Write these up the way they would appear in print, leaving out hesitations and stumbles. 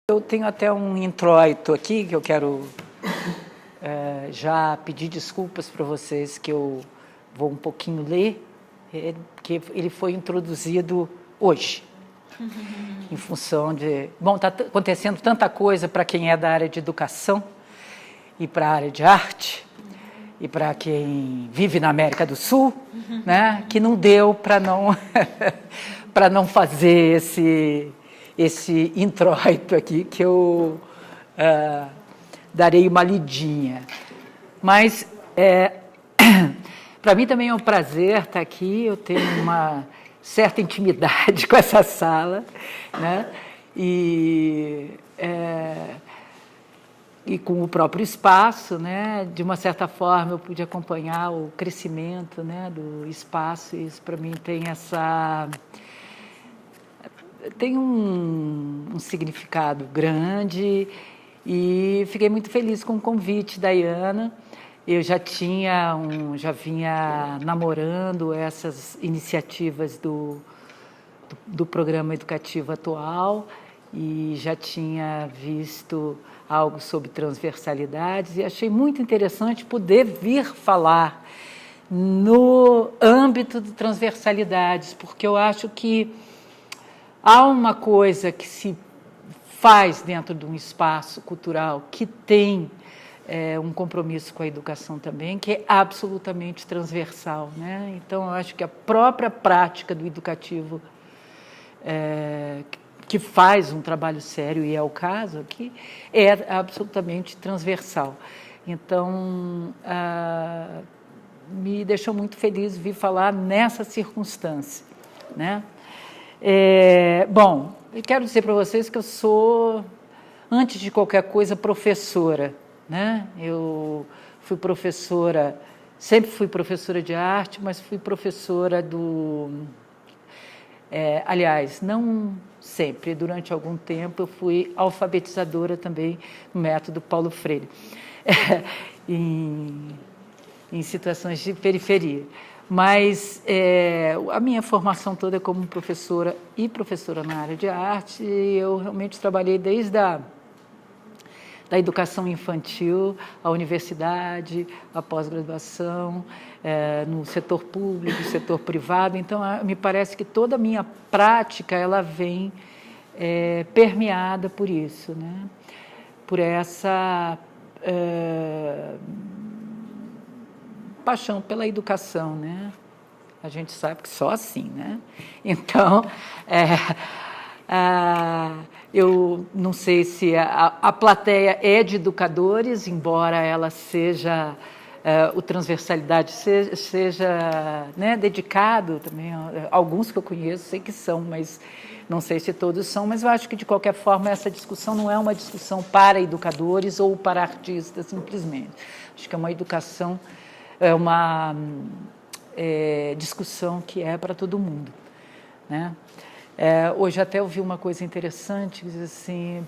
Eu tenho até um introito aqui que eu quero já pedir desculpas para vocês, que eu vou um pouquinho ler, que ele foi introduzido hoje, em função de... Bom, está acontecendo tanta coisa para quem é da área de educação e para a área de arte, e para quem vive na América do Sul, né, que não deu para não, para não fazer esse introito aqui, que eu darei uma lidinha. Mas, para mim também é um prazer estar aqui, eu tenho uma certa intimidade com essa sala, né? E com o próprio espaço, né? De uma certa forma eu pude acompanhar o crescimento, né, do espaço, e isso para mim tem um significado grande, e fiquei muito feliz com o convite da Iana. Eu já vinha namorando essas iniciativas do programa educativo atual, e já tinha visto algo sobre transversalidades, e achei muito interessante poder vir falar no âmbito de transversalidades, porque eu acho que há uma coisa que se faz dentro de um espaço cultural que tem um compromisso com a educação também, que é absolutamente transversal, né? Então, eu acho que a própria prática do educativo, que faz um trabalho sério, e é o caso aqui, é absolutamente transversal. Então, me deixou muito feliz vir falar nessa circunstância, né? Bom, eu quero dizer para vocês que eu sou, antes de qualquer coisa, professora, né? Eu fui professora, sempre fui professora de arte, mas fui professora aliás, não sempre, durante algum tempo eu fui alfabetizadora também no método Paulo Freire, em situações de periferia. Mas a minha formação toda é como professora e professora na área de arte, e eu realmente trabalhei desde da educação infantil, a universidade, a pós-graduação, no setor público, setor privado. Então, me parece que toda a minha prática ela vem permeada por isso, né? Por essa paixão pela educação, né? A gente sabe que só assim, né? Então, eu não sei se a plateia é de educadores, embora ela seja, o transversalidade seja, né, dedicado também, alguns que eu conheço sei que são, mas não sei se todos são, mas eu acho que, de qualquer forma, essa discussão não é uma discussão para educadores ou para artistas, simplesmente. Acho que é uma educação, uma discussão que é para todo mundo, né? Hoje até ouvi uma coisa interessante, que diz assim,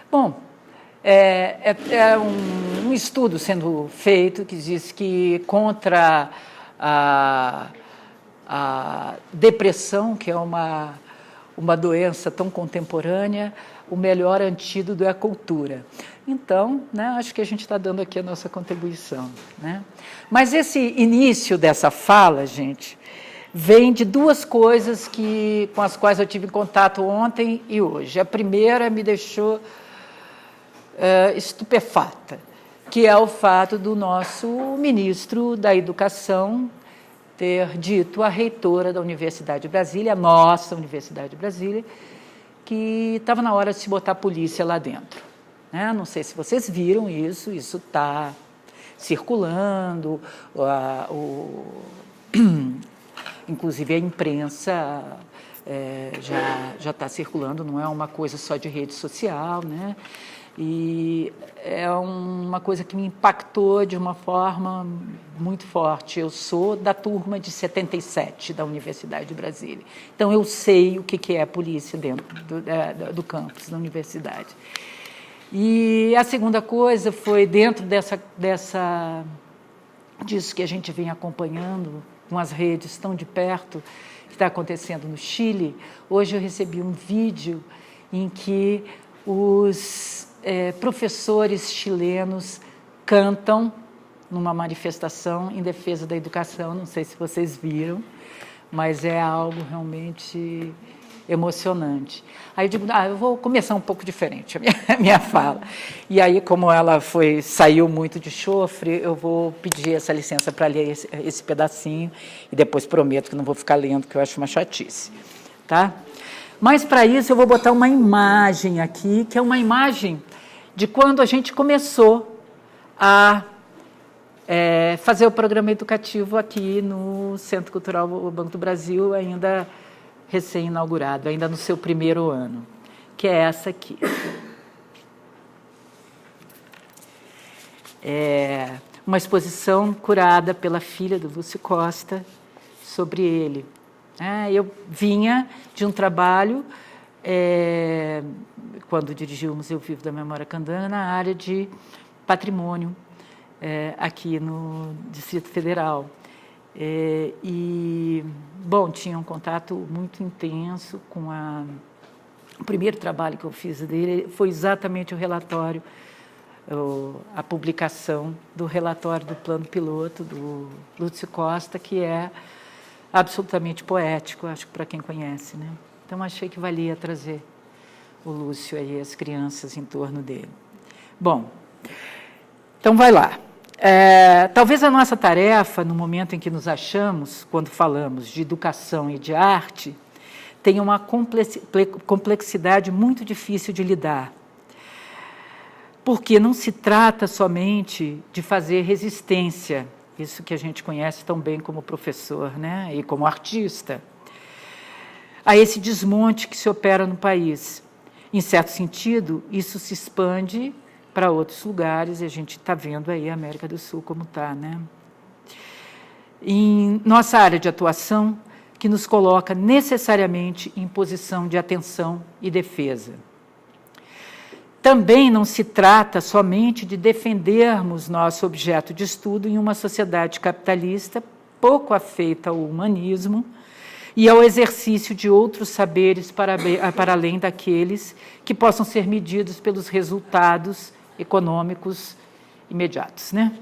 Bom, um estudo sendo feito que diz que contra a depressão, que é uma doença tão contemporânea, o melhor antídoto é a cultura. Então, né, acho que a gente está dando aqui a nossa contribuição, né? Mas esse início dessa fala, gente, vem de duas coisas com as quais eu tive contato ontem e hoje. A primeira me deixou estupefata, que é o fato do nosso ministro da Educação ter dito à reitora da Universidade de Brasília, a nossa Universidade de Brasília, que estava na hora de se botar a polícia lá dentro, né? Não sei se vocês viram isso está circulando, inclusive a imprensa já está circulando, não é uma coisa só de rede social, né? E é uma coisa que me impactou de uma forma muito forte. Eu sou da turma de 77 da Universidade de Brasília, então eu sei o que é polícia dentro do campus da universidade. E a segunda coisa foi, dentro disso que a gente vem acompanhando com as redes tão de perto, que está acontecendo no Chile. Hoje eu recebi um vídeo em que os professores chilenos cantam numa manifestação em defesa da educação. Não sei se vocês viram, mas é algo realmente emocionante. Aí eu digo, eu vou começar um pouco diferente a minha fala. E aí, como ela saiu muito de chofre, eu vou pedir essa licença para ler esse pedacinho e depois prometo que não vou ficar lendo, que eu acho uma chatice. Tá? Mas, para isso, eu vou botar uma imagem aqui, que é uma imagem de quando a gente começou a fazer o programa educativo aqui no Centro Cultural Banco do Brasil, ainda recém-inaugurado, ainda no seu primeiro ano, que é essa aqui. É uma exposição curada pela filha do Lúcio Costa sobre ele. Eu vinha de um trabalho, quando dirigi o Museu Vivo da Memória Candanga, na área de patrimônio, aqui no Distrito Federal. Bom, tinha um contato muito intenso com o primeiro trabalho que eu fiz dele foi exatamente o relatório, a publicação do relatório do plano piloto do Lúcio Costa, que é absolutamente poético, acho que para quem conhece, né? Então, achei que valia trazer o Lúcio e as crianças em torno dele. Bom, então vai lá. Talvez a nossa tarefa, no momento em que nos achamos, quando falamos de educação e de arte, tenha uma complexidade muito difícil de lidar. Porque não se trata somente de fazer resistência, isso que a gente conhece tão bem como professor, né, e como artista, a esse desmonte que se opera no país. Em certo sentido, isso se expande para outros lugares, e a gente está vendo aí a América do Sul como está, né? Em nossa área de atuação, que nos coloca necessariamente em posição de atenção e defesa. Também não se trata somente de defendermos nosso objeto de estudo em uma sociedade capitalista pouco afeita ao humanismo e ao exercício de outros saberes para além daqueles que possam ser medidos pelos resultados econômicos imediatos, né?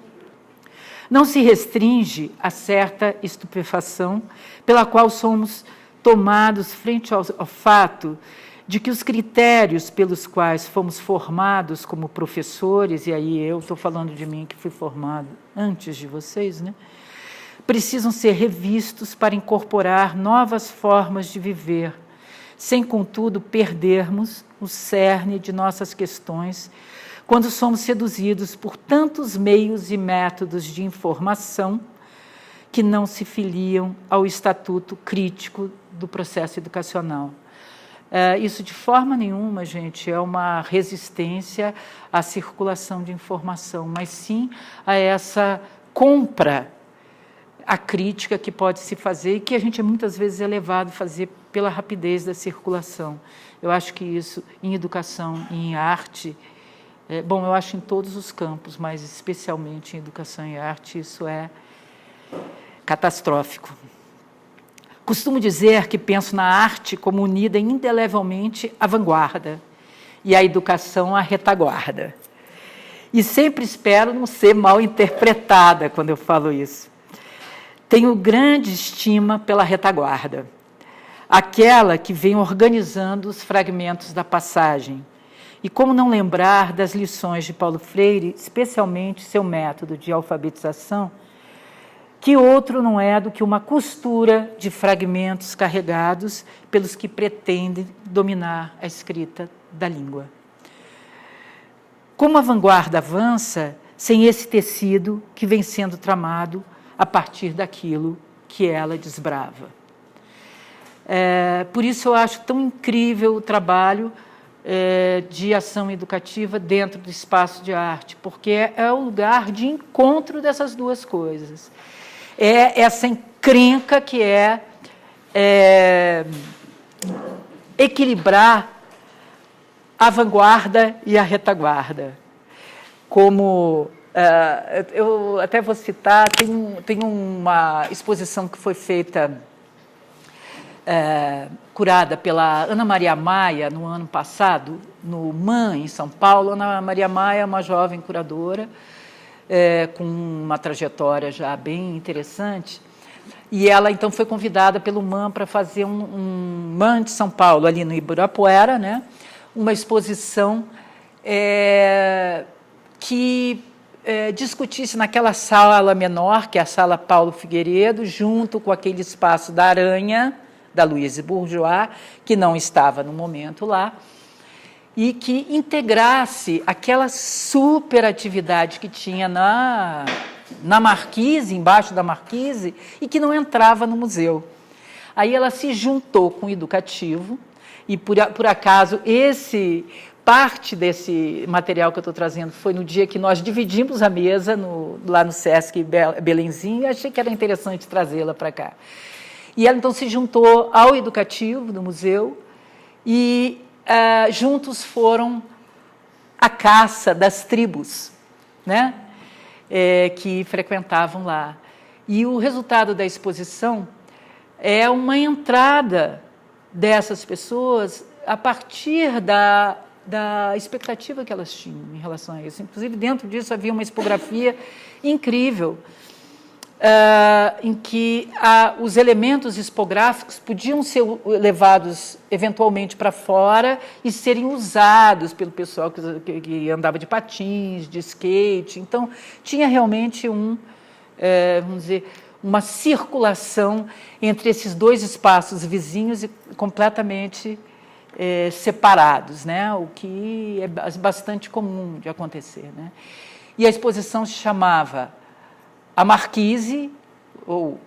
Não se restringe a certa estupefação pela qual somos tomados frente ao fato de que os critérios pelos quais fomos formados como professores, e aí eu estou falando de mim que fui formado antes de vocês, né, precisam ser revistos para incorporar novas formas de viver, sem, contudo, perdermos o cerne de nossas questões quando somos seduzidos por tantos meios e métodos de informação que não se filiam ao estatuto crítico do processo educacional. Isso, de forma nenhuma, gente, é uma resistência à circulação de informação, mas sim a essa compra, a crítica que pode se fazer e que a gente muitas vezes é levado a fazer pela rapidez da circulação. Eu acho que isso, em educação e em arte, bom, eu acho em todos os campos, mas especialmente em educação e arte, isso é catastrófico. Costumo dizer que penso na arte como unida indelevelmente à vanguarda e a educação à retaguarda. E sempre espero não ser mal interpretada quando eu falo isso. Tenho grande estima pela retaguarda, aquela que vem organizando os fragmentos da passagem. E como não lembrar das lições de Paulo Freire, especialmente seu método de alfabetização, que outro não é do que uma costura de fragmentos carregados pelos que pretendem dominar a escrita da língua. Como a vanguarda avança sem esse tecido que vem sendo tramado a partir daquilo que ela desbrava. Por isso eu acho tão incrível o trabalho de ação educativa dentro do espaço de arte, porque é o lugar de encontro dessas duas coisas. É essa encrenca que equilibrar a vanguarda e a retaguarda. Como Eu até vou citar, tem uma exposição que foi feita, curada pela Ana Maria Maia no ano passado, no MAN, em São Paulo. Ana Maria Maia é uma jovem curadora, com uma trajetória já bem interessante, e ela então foi convidada pelo MAN para fazer um MAN de São Paulo, ali no Ibirapuera, né? Uma exposição que discutisse naquela sala menor, que é a Sala Paulo Figueiredo, junto com aquele espaço da Aranha, da Louise Bourgeois, que não estava no momento lá, e que integrasse aquela superatividade que tinha na marquise, embaixo da marquise, e que não entrava no museu. Aí ela se juntou com o educativo, e por acaso parte desse material que eu estou trazendo foi no dia que nós dividimos a mesa lá no Sesc Belenzinho, e achei que era interessante trazê-la para cá. E ela então se juntou ao educativo do museu e juntos foram à caça das tribos, né, que frequentavam lá. E o resultado da exposição é uma entrada dessas pessoas a partir da expectativa que elas tinham em relação a isso. Inclusive, dentro disso havia uma expografia incrível, em que os elementos expográficos podiam ser levados eventualmente para fora e serem usados pelo pessoal que andava de patins, de skate. Então, tinha realmente vamos dizer, uma circulação entre esses dois espaços vizinhos e completamente separados, né? O que é bastante comum de acontecer, né? E a exposição se chamava A Marquise, eu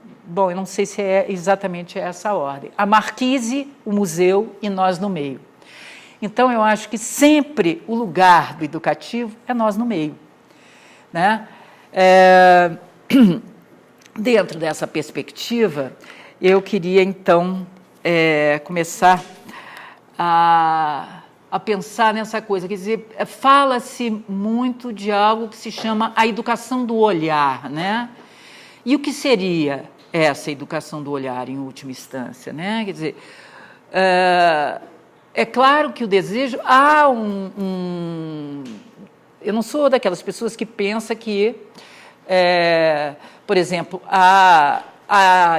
não sei se é exatamente essa a ordem, A Marquise, o Museu e Nós no Meio. Então, eu acho que sempre o lugar do educativo é nós no meio, né? Dentro dessa perspectiva, eu queria, então, começar a pensar nessa coisa. Quer dizer, fala-se muito de algo que se chama a educação do olhar, né? E o que seria essa educação do olhar, em última instância, né? Quer dizer, é claro que o desejo... Eu não sou daquelas pessoas que pensam que, por exemplo, a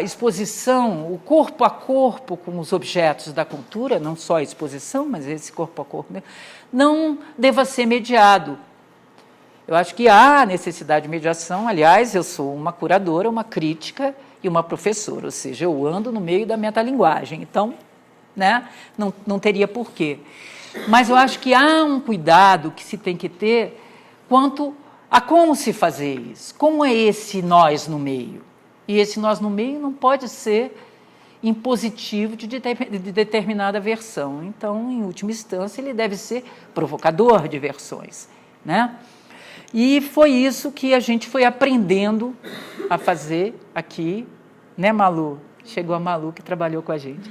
exposição, o corpo a corpo com os objetos da cultura, não só a exposição, mas esse corpo a corpo mesmo, não deva ser mediado. Eu acho que há necessidade de mediação. Aliás, eu sou uma curadora, uma crítica e uma professora, ou seja, eu ando no meio da metalinguagem, então, né, não teria porquê. Mas eu acho que há um cuidado que se tem que ter quanto a como se fazer isso, como é esse nós no meio. E esse nós no meio não pode ser impositivo de determinada versão. Então, em última instância, ele deve ser provocador de versões, né? E foi isso que a gente foi aprendendo a fazer aqui, né, Malu? Chegou a Malu, que trabalhou com a gente.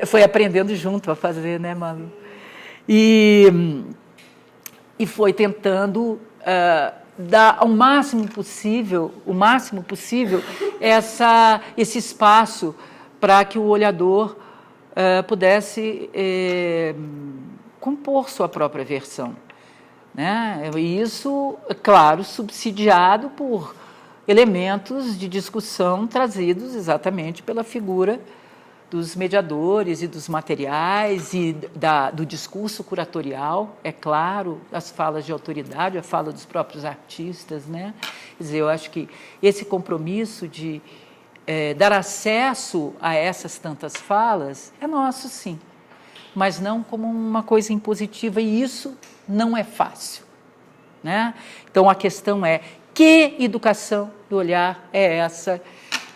Foi aprendendo junto a fazer, né, Malu? E foi tentando... dar ao máximo possível, esse espaço para que o olhador pudesse compor sua própria versão, né? E isso, é claro, subsidiado por elementos de discussão trazidos exatamente pela figura dos mediadores e dos materiais e do discurso curatorial, é claro, as falas de autoridade, a fala dos próprios artistas, né? Quer dizer, eu acho que esse compromisso de dar acesso a essas tantas falas é nosso, sim, mas não como uma coisa impositiva, e isso não é fácil, né? Então, a questão é: que educação do olhar é essa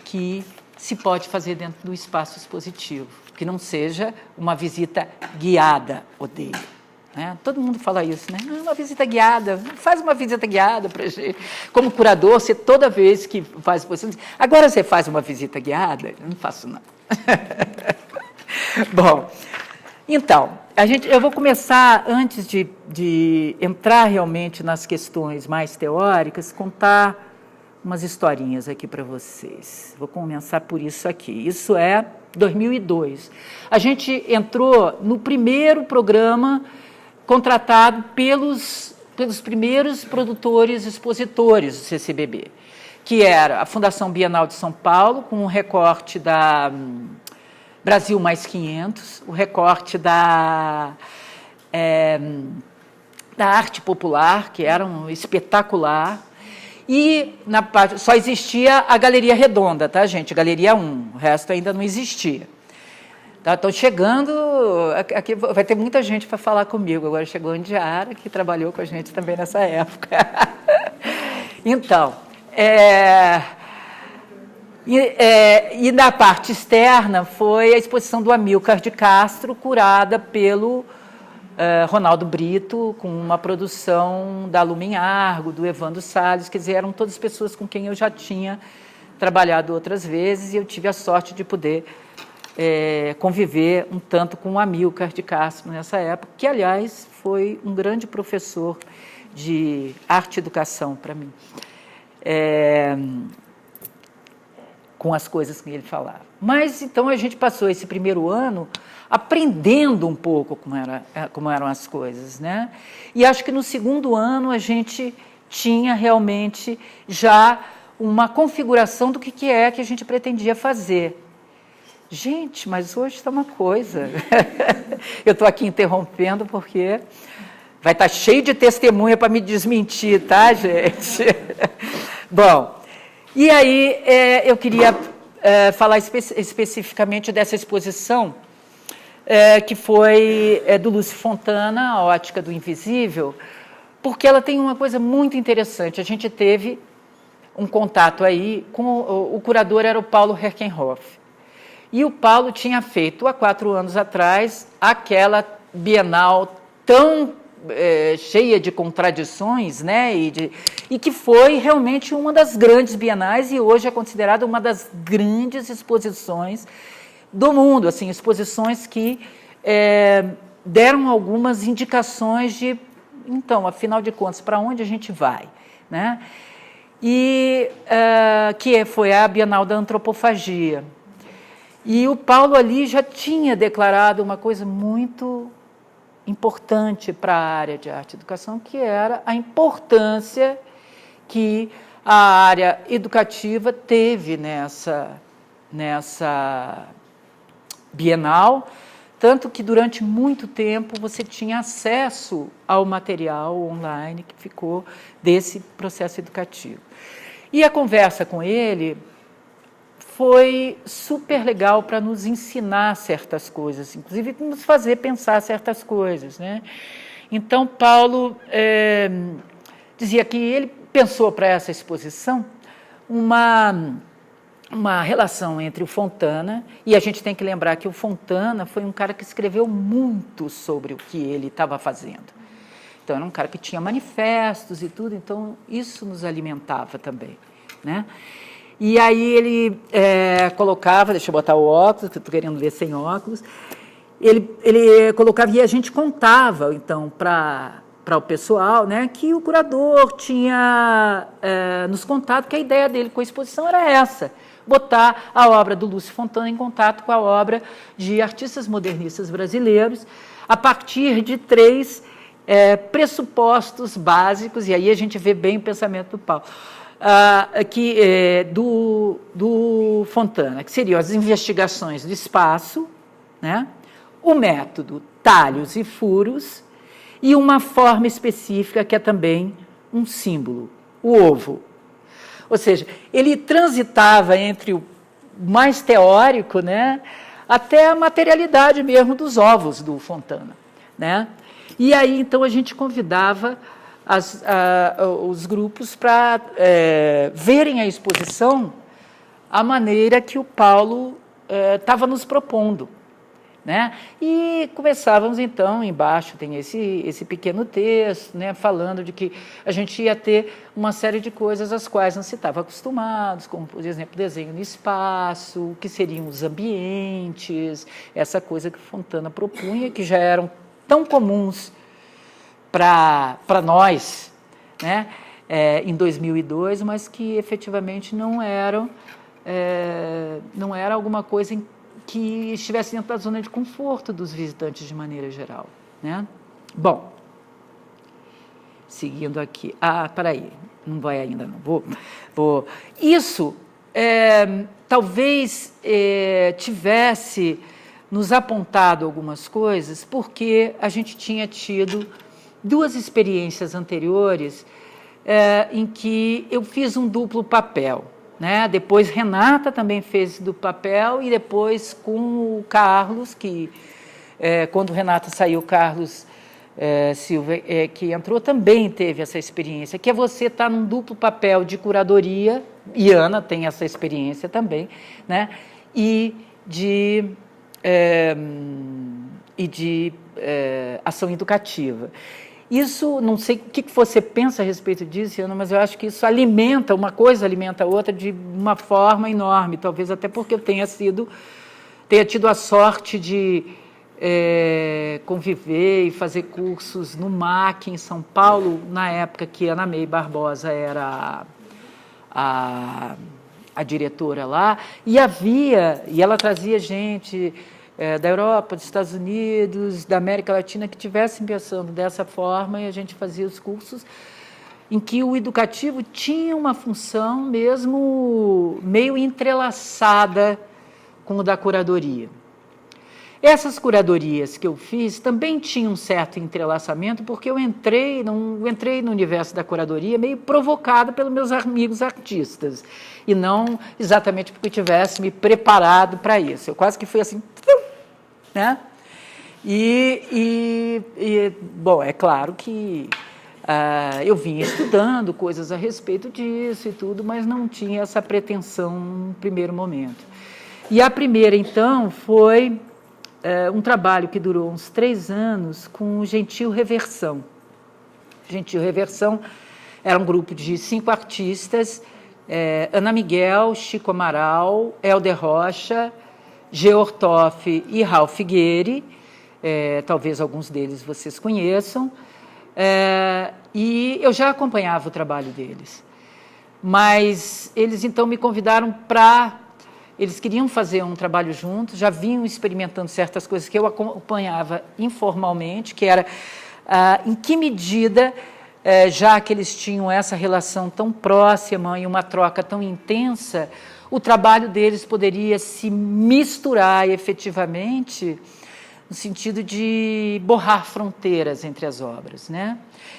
que se pode fazer dentro do espaço expositivo, que não seja uma visita guiada, odeio, né? Todo mundo fala isso, né? Uma visita guiada, faz uma visita guiada para a gente. Como curador, você toda vez que faz exposição, diz, agora você faz uma visita guiada? Eu não faço, não. Bom, Então, eu vou começar, antes de entrar realmente nas questões mais teóricas, contar umas historinhas aqui para vocês. Vou começar por isso aqui. Isso é 2002. A gente entrou no primeiro programa contratado pelos primeiros produtores expositores do CCBB, que era a Fundação Bienal de São Paulo, com um recorte da Brasil Mais 500, o recorte da arte popular, que era um espetacular, e só existia a Galeria Redonda, tá, gente? Galeria 1, o resto ainda não existia. Estão chegando, aqui vai ter muita gente para falar comigo. Agora chegou a Andiara, que trabalhou com a gente também nessa época. Então, e na parte externa foi a exposição do Amílcar de Castro, curada pelo Ronaldo Brito, com uma produção da Lumen Argo, do Evandro Salles, quer dizer, eram todas pessoas com quem eu já tinha trabalhado outras vezes, e eu tive a sorte de poder conviver um tanto com o Amílcar de Castro nessa época, que, aliás, foi um grande professor de arte e educação para mim, com as coisas que ele falava. Mas, então, a gente passou esse primeiro ano aprendendo um pouco como eram as coisas, né? E acho que no segundo ano a gente tinha realmente já uma configuração do que é que a gente pretendia fazer. Gente, mas hoje está uma coisa. Eu estou aqui interrompendo porque vai estar cheio de testemunha para me desmentir, tá, gente? Bom, e aí eu queria falar especificamente dessa exposição, que foi do Lúcio Fontana, A Ótica do Invisível, porque ela tem uma coisa muito interessante. A gente teve um contato aí com o curador, era o Paulo Herkenhoff. E o Paulo tinha feito, há 4 anos atrás, aquela Bienal tão cheia de contradições, né? E que foi realmente uma das grandes bienais e hoje é considerada uma das grandes exposições do mundo, assim, exposições que deram algumas indicações de, então, afinal de contas, para onde a gente vai, né? E que foi a Bienal da Antropofagia. E o Paulo ali já tinha declarado uma coisa muito importante para a área de arte e educação, que era a importância que a área educativa teve nessa Bienal, tanto que durante muito tempo você tinha acesso ao material online que ficou desse processo educativo. E a conversa com ele foi super legal para nos ensinar certas coisas, inclusive nos fazer pensar certas coisas, né? Então, Paulo dizia que ele pensou para essa exposição uma relação entre o Fontana, e a gente tem que lembrar que o Fontana foi um cara que escreveu muito sobre o que ele estava fazendo. Então, era um cara que tinha manifestos e tudo, então isso nos alimentava também, né? E aí ele colocava, deixa eu botar o óculos, que eu estou querendo ler sem óculos, ele colocava, e a gente contava, então, para o pessoal, né, que o curador tinha nos contado que a ideia dele com a exposição era essa, botar a obra do Lúcio Fontana em contato com a obra de artistas modernistas brasileiros, a partir de 3 pressupostos básicos, e aí a gente vê bem o pensamento do Paulo, do Fontana, que seriam as investigações do espaço, né, o método talhos e furos, e uma forma específica que é também um símbolo, o ovo. Ou seja, ele transitava entre o mais teórico, né, até a materialidade mesmo dos ovos do Fontana, né? E aí, então, a gente convidava os grupos para verem a exposição a maneira que o Paulo estava nos propondo, né? E começávamos, então, embaixo tem esse pequeno texto, né, falando de que a gente ia ter uma série de coisas às quais não se estava acostumados, como, por exemplo, desenho no espaço, o que seriam os ambientes, essa coisa que Fontana propunha, que já eram tão comuns para nós, né, em 2002, mas que efetivamente não era alguma coisa que estivesse dentro da zona de conforto dos visitantes de maneira geral, né? Bom, seguindo aqui. Peraí, não vai ainda, não. Vou. Isso talvez tivesse nos apontado algumas coisas, porque a gente tinha tido 2 experiências anteriores em que eu fiz um duplo papel, né? Depois Renata também fez do papel e depois com o Carlos, que quando Renata saiu, Carlos Silva, que entrou, também teve essa experiência, que é você estar num duplo papel de curadoria, e Ana tem essa experiência também, né? E de ação educativa. Isso, não sei o que você pensa a respeito disso, Ana, mas eu acho que isso alimenta, uma coisa alimenta a outra de uma forma enorme, talvez até porque eu tenha tido a sorte de conviver e fazer cursos no MAC, em São Paulo, na época que Ana May Barbosa era a diretora lá, e ela trazia gente da Europa, dos Estados Unidos, da América Latina, que estivessem pensando dessa forma, e a gente fazia os cursos em que o educativo tinha uma função mesmo meio entrelaçada com o da curadoria. Essas curadorias que eu fiz também tinham um certo entrelaçamento, porque eu entrei no universo da curadoria meio provocada pelos meus amigos artistas, e não exatamente porque eu tivesse me preparado para isso. Eu quase que fui assim, né? Bom, é claro que eu vinha estudando coisas a respeito disso e tudo, mas não tinha essa pretensão no primeiro momento. E a primeira, então, foi um trabalho que durou uns 3 anos com o Gentil Reversão. Gentil Reversão era um grupo de 5 artistas, Ana Miguel, Chico Amaral, Helder Rocha, Georg Toff e Ralph Figueri, talvez alguns deles vocês conheçam, e eu já acompanhava o trabalho deles. Mas eles, então, me convidaram eles queriam fazer um trabalho juntos, já vinham experimentando certas coisas que eu acompanhava informalmente, que era em que medida, já que eles tinham essa relação tão próxima e uma troca tão intensa, o trabalho deles poderia se misturar efetivamente no sentido de borrar fronteiras entre as obras, né?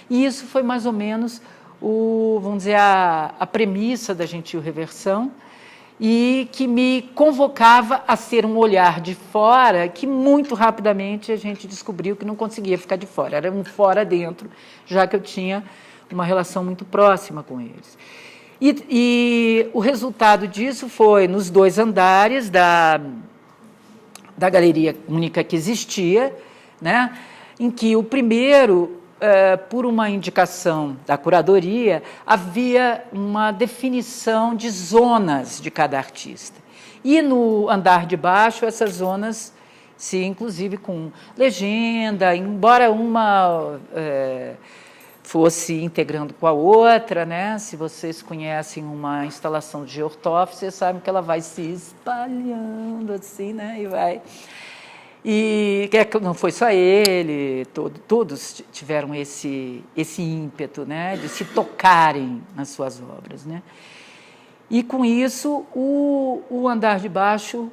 E isso foi mais ou menos vamos dizer, a premissa da Gentil Reversão, e que me convocava a ser um olhar de fora, que muito rapidamente a gente descobriu que não conseguia ficar de fora, era um fora dentro, já que eu tinha uma relação muito próxima com eles. E o resultado disso foi nos 2 andares da galeria única que existia, né, em que o primeiro, por uma indicação da curadoria, havia uma definição de zonas de cada artista. E no andar de baixo, essas zonas, inclusive com legenda, embora uma fosse integrando com a outra, né? Se vocês conhecem uma instalação de Georg Toff, vocês sabem que ela vai se espalhando assim, né? E vai... E não foi só ele, todos tiveram esse ímpeto, né, de se tocarem nas suas obras, né? E com isso o andar de baixo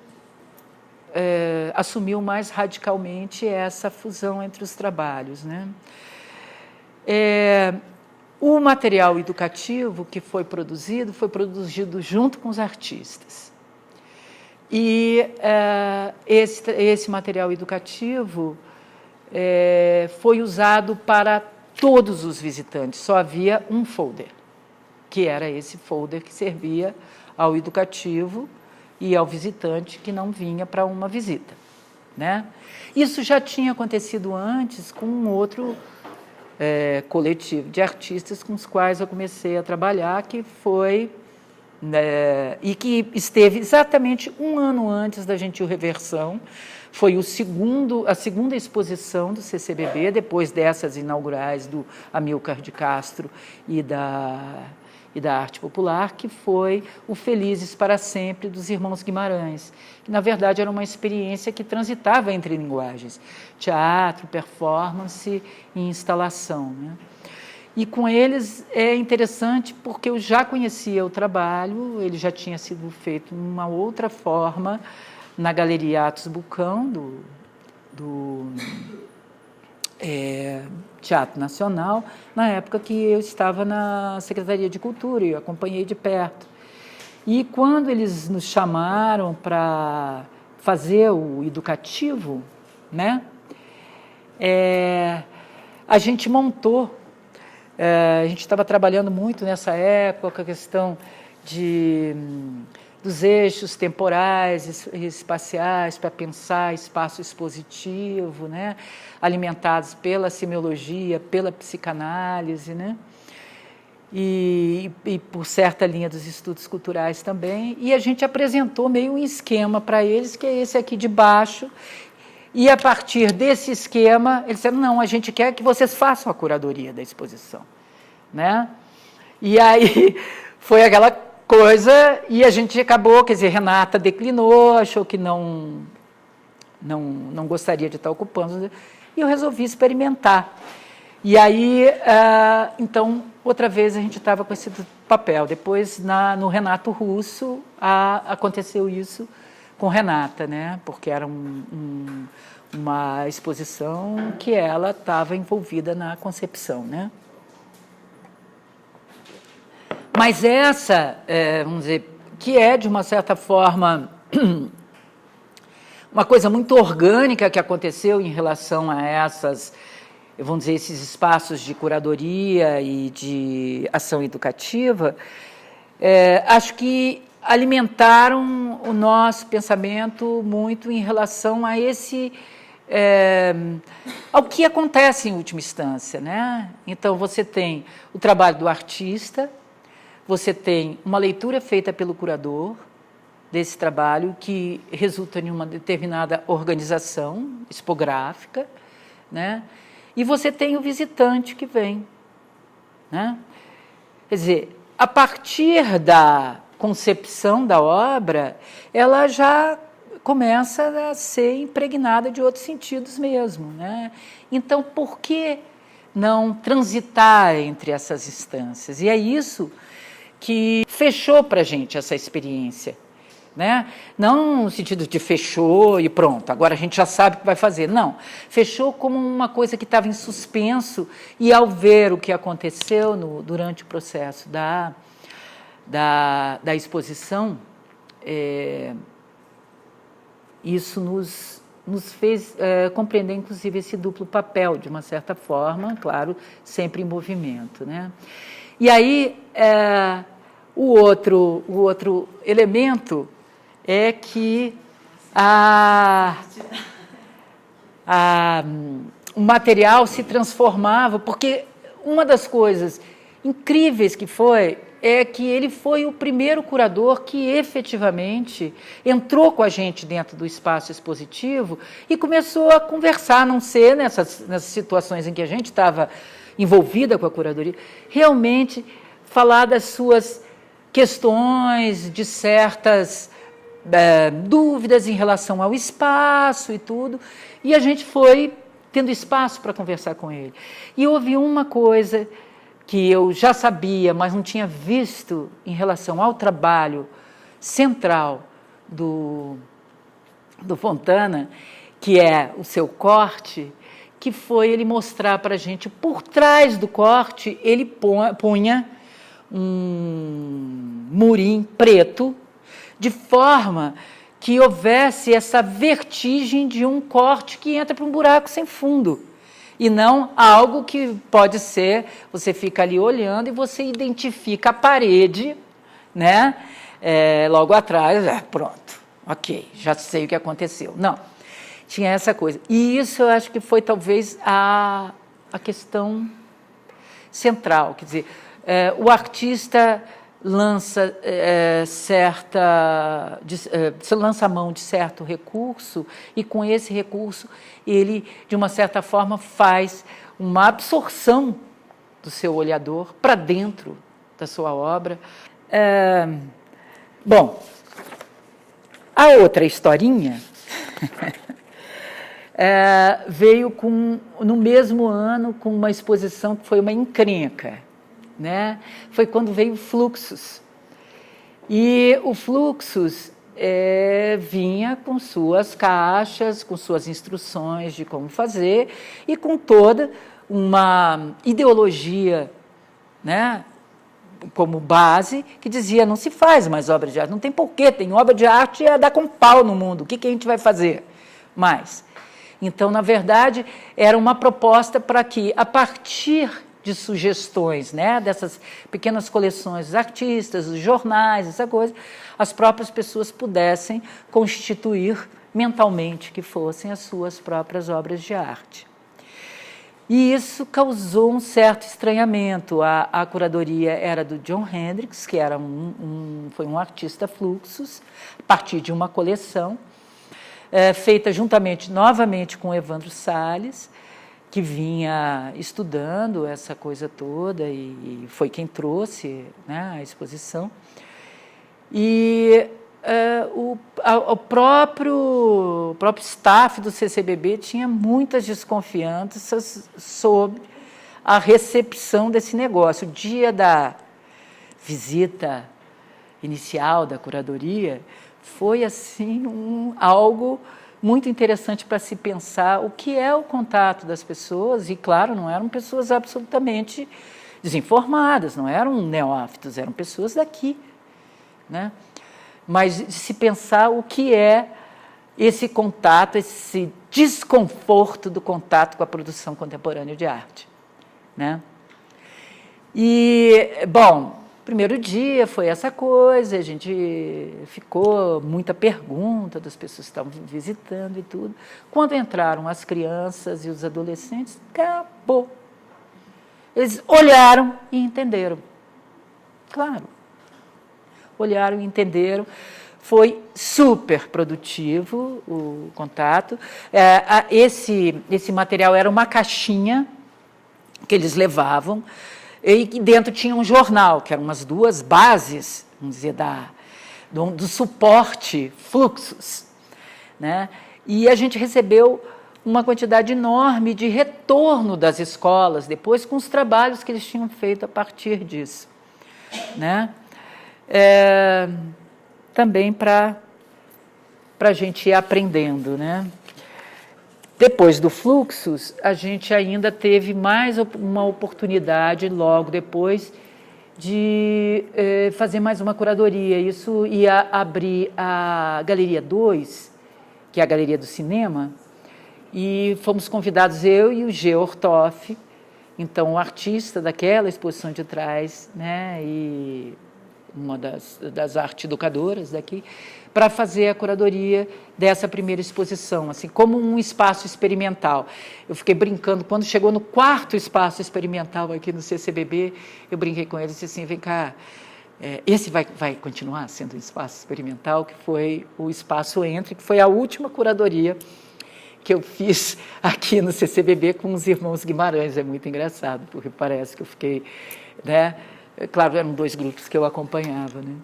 assumiu mais radicalmente essa fusão entre os trabalhos, né? O material educativo que foi produzido junto com os artistas. E esse material educativo foi usado para todos os visitantes, só havia um folder, que era esse folder que servia ao educativo e ao visitante que não vinha para uma visita, né? Isso já tinha acontecido antes com um outro coletivo de artistas com os quais eu comecei a trabalhar, que foi... e que esteve exatamente um ano antes da Gentil Reversão. Foi a segunda exposição do CCBB, depois dessas inaugurais do Amílcar de Castro e da Arte Popular, que foi o Felizes para Sempre, dos Irmãos Guimarães, que, na verdade, era uma experiência que transitava entre linguagens, teatro, performance e instalação, né? E com eles é interessante porque eu já conhecia o trabalho, ele já tinha sido feito de uma outra forma na Galeria Atos Bucão, do Teatro Nacional, na época que eu estava na Secretaria de Cultura, e eu acompanhei de perto. E quando eles nos chamaram para fazer o educativo, né, a gente montou. A gente estava trabalhando muito nessa época a questão dos eixos temporais e espaciais para pensar espaço expositivo, né? Alimentados pela semiologia, pela psicanálise, né? E por certa linha dos estudos culturais também. E a gente apresentou meio um esquema para eles, que é esse aqui de baixo. E, a partir desse esquema, eles disseram, não, a gente quer que vocês façam a curadoria da exposição, né? E aí foi aquela coisa, e a gente acabou, quer dizer, Renata declinou, achou que não gostaria de estar ocupando, e eu resolvi experimentar. E aí, então, outra vez a gente estava com esse papel. Depois, no Renato Russo, aconteceu isso com Renata, né? Porque era uma exposição que ela estava envolvida na concepção, né? Mas essa, vamos dizer, que é, de uma certa forma, uma coisa muito orgânica que aconteceu em relação a vamos dizer, esses espaços de curadoria e de ação educativa, acho que alimentaram o nosso pensamento muito em relação a ao que acontece em última instância, né? Então, você tem o trabalho do artista, você tem uma leitura feita pelo curador desse trabalho, que resulta em uma determinada organização expográfica, né? E você tem o visitante que vem, né? Quer dizer, a partir da concepção da obra, ela já começa a ser impregnada de outros sentidos mesmo, né? Então, por que não transitar entre essas instâncias? E é isso que fechou para a gente essa experiência, né? Não no sentido de fechou e pronto, agora a gente já sabe o que vai fazer. Não, fechou como uma coisa que estava em suspenso, e ao ver o que aconteceu durante o processo da exposição, isso nos fez compreender, inclusive, esse duplo papel, de uma certa forma, claro, sempre em movimento, né? E aí, o outro elemento é que o material se transformava, porque uma das coisas incríveis que foi é que ele foi o primeiro curador que efetivamente entrou com a gente dentro do espaço expositivo e começou a conversar, a não ser nessas situações em que a gente estava envolvida com a curadoria, realmente falar das suas questões, de certas dúvidas em relação ao espaço e tudo, e a gente foi tendo espaço para conversar com ele. E houve uma coisa que eu já sabia, mas não tinha visto em relação ao trabalho central do Fontana, que é o seu corte, que foi ele mostrar para a gente, por trás do corte, ele punha um murim preto, de forma que houvesse essa vertigem de um corte que entra para um buraco sem fundo, e não algo que pode ser, você fica ali olhando e você identifica a parede, né? Logo atrás, pronto, ok, já sei o que aconteceu. Não. tinha essa coisa. E isso eu acho que foi talvez a questão central, quer dizer, o artista lança lança mão de certo recurso e com esse recurso ele, de uma certa forma, faz uma absorção do seu olhador para dentro da sua obra. Bom, a outra historinha veio no mesmo ano com uma exposição que foi uma encrenca, né? Foi quando veio o Fluxus. E o Fluxus vinha com suas caixas, com suas instruções de como fazer e com toda uma ideologia, né, como base, que dizia: não se faz mais obra de arte, não tem porquê, tem obra de arte a dar com pau no mundo, o que a gente vai fazer mais? Então, na verdade, era uma proposta para que, a partir de sugestões, né, dessas pequenas coleções dos artistas, dos jornais, essa coisa, as próprias pessoas pudessem constituir mentalmente que fossem as suas próprias obras de arte. E isso causou um certo estranhamento. A curadoria era do John Hendricks, que era foi um artista Fluxus, a partir de uma coleção, feita juntamente, novamente, com o Evandro Salles, que vinha estudando essa coisa toda e foi quem trouxe, né, a exposição. E o próprio staff do CCBB tinha muitas desconfianças sobre a recepção desse negócio. O dia da visita inicial da curadoria foi assim algo muito interessante para se pensar o que é o contato das pessoas, e, claro, não eram pessoas absolutamente desinformadas, não eram neófitos, eram pessoas daqui, né? Mas de se pensar o que é esse contato, esse desconforto do contato com a produção contemporânea de arte, né? E, bom, primeiro dia foi essa coisa, a gente ficou, muita pergunta das pessoas que estavam visitando e tudo. Quando entraram as crianças e os adolescentes, acabou. Eles olharam e entenderam. Claro, olharam e entenderam. Foi super produtivo o contato. Esse material era uma caixinha que eles levavam, e que dentro tinha um jornal, que eram umas duas bases, vamos dizer, do suporte Fluxus, né? E a gente recebeu uma quantidade enorme de retorno das escolas, depois com os trabalhos que eles tinham feito a partir disso, né? Também para a gente ir aprendendo, né? Depois do Fluxus, a gente ainda teve mais uma oportunidade, logo depois, de fazer mais uma curadoria. Isso ia abrir a Galeria 2, que é a Galeria do Cinema, e fomos convidados, eu e o G. Ortoff, então o artista daquela exposição de trás, né, e uma das arte educadoras daqui, para fazer a curadoria dessa primeira exposição, assim, como um espaço experimental. Eu fiquei brincando, quando chegou no quarto espaço experimental aqui no CCBB, eu brinquei com eles e disse assim: vem cá, esse vai continuar sendo um espaço experimental, que foi o Espaço Entre, que foi a última curadoria que eu fiz aqui no CCBB com os irmãos Guimarães. É muito engraçado, porque parece que eu fiquei, né? Claro, eram dois grupos que eu acompanhava, né?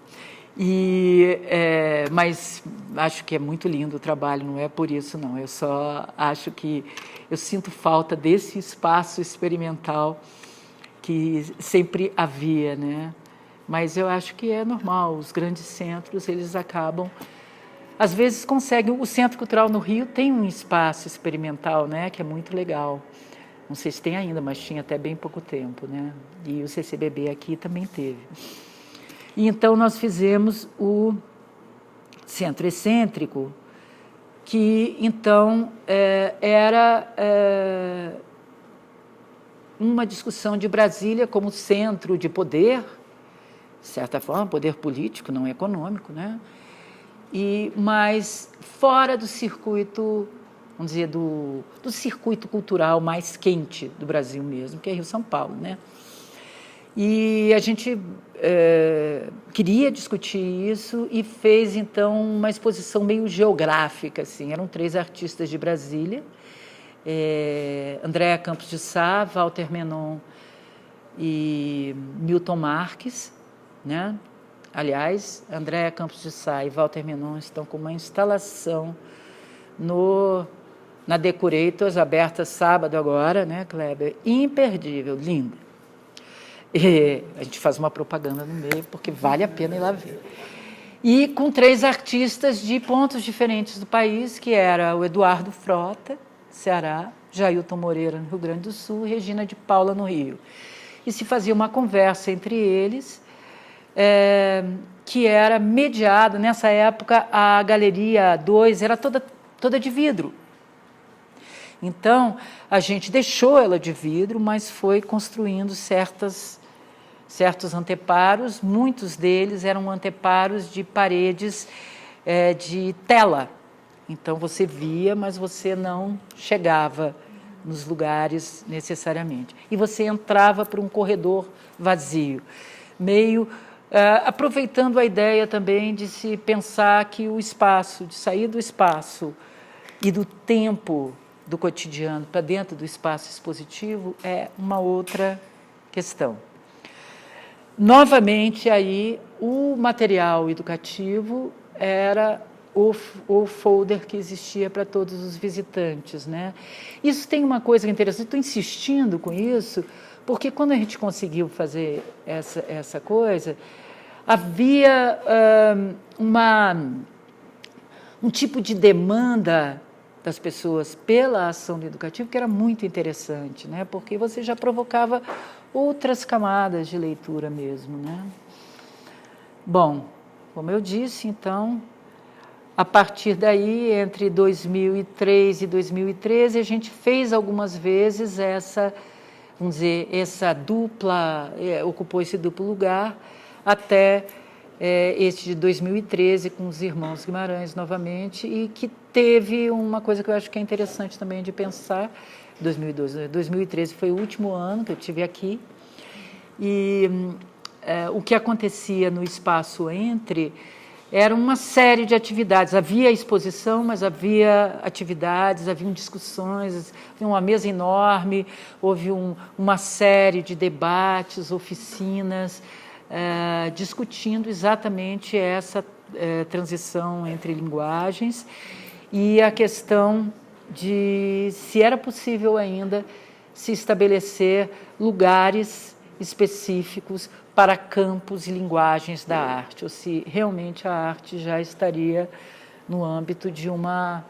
Mas acho que é muito lindo o trabalho, não é por isso, não. Eu só acho que eu sinto falta desse espaço experimental que sempre havia, né? Mas eu acho que é normal, os grandes centros, eles acabam, às vezes conseguem. O Centro Cultural no Rio tem um espaço experimental, né, que é muito legal. Não sei se tem ainda, mas tinha até bem pouco tempo, né? E o CCBB aqui também teve. E então nós fizemos o Centro Excêntrico, que então era uma discussão de Brasília como centro de poder, de certa forma, poder político, não econômico, né? Mas fora do circuito, vamos dizer, do circuito cultural mais quente do Brasil mesmo, que é Rio-São Paulo, né? E a gente queria discutir isso e fez, então, uma exposição meio geográfica, assim. Eram 3 artistas de Brasília, Andréa Campos de Sá, Walter Menon e Milton Marques, né? Aliás, Andréa Campos de Sá e Walter Menon estão com uma instalação na Decorators, aberta sábado agora, né, Kleber? Imperdível, linda. E a gente faz uma propaganda no meio, porque vale a pena ir lá ver. E com 3 artistas de pontos diferentes do país, que era o Eduardo Frota, Ceará, Jailton Moreira, no Rio Grande do Sul, e Regina de Paula, no Rio. E se fazia uma conversa entre eles, que era mediada. Nessa época, a Galeria 2 era toda de vidro. Então, a gente deixou ela de vidro, mas foi construindo certos anteparos. Muitos deles eram anteparos de paredes de tela. Então, você via, mas você não chegava nos lugares necessariamente. E você entrava por um corredor vazio, meio aproveitando a ideia também de se pensar que o espaço, de sair do espaço e do tempo do cotidiano para dentro do espaço expositivo é uma outra questão. Novamente, aí, o material educativo era o folder que existia para todos os visitantes, né? Isso tem uma coisa interessante, estou insistindo com isso, porque quando a gente conseguiu fazer essa coisa, havia um tipo de demanda das pessoas pela ação educativa que era muito interessante, né? Porque você já provocava outras camadas de leitura mesmo, né? Bom, como eu disse, então, a partir daí, entre 2003 e 2013, a gente fez algumas vezes vamos dizer, essa dupla, ocupou esse duplo lugar, até este de 2013, com os irmãos Guimarães novamente, e que teve uma coisa que eu acho que é interessante também de pensar. 2013 foi o último ano que eu estive aqui, e o que acontecia no espaço entre era uma série de atividades. Havia exposição, mas havia atividades, haviam discussões, havia uma mesa enorme, houve uma série de debates, oficinas, discutindo exatamente essa transição entre linguagens e a questão de se era possível ainda se estabelecer lugares específicos para campos e linguagens da arte, ou se realmente a arte já estaria no âmbito de uma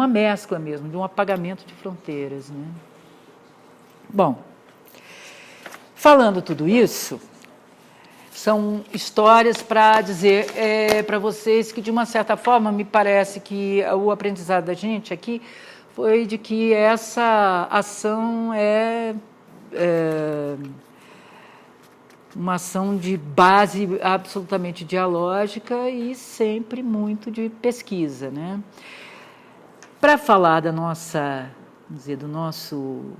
mescla mesmo, de um apagamento de fronteiras, né? Bom, falando tudo isso, são histórias para dizer para vocês que, de uma certa forma, me parece que o aprendizado da gente aqui foi de que essa ação é uma ação de base absolutamente dialógica e sempre muito de pesquisa, né? Para falar da nossa, vamos dizer, do nosso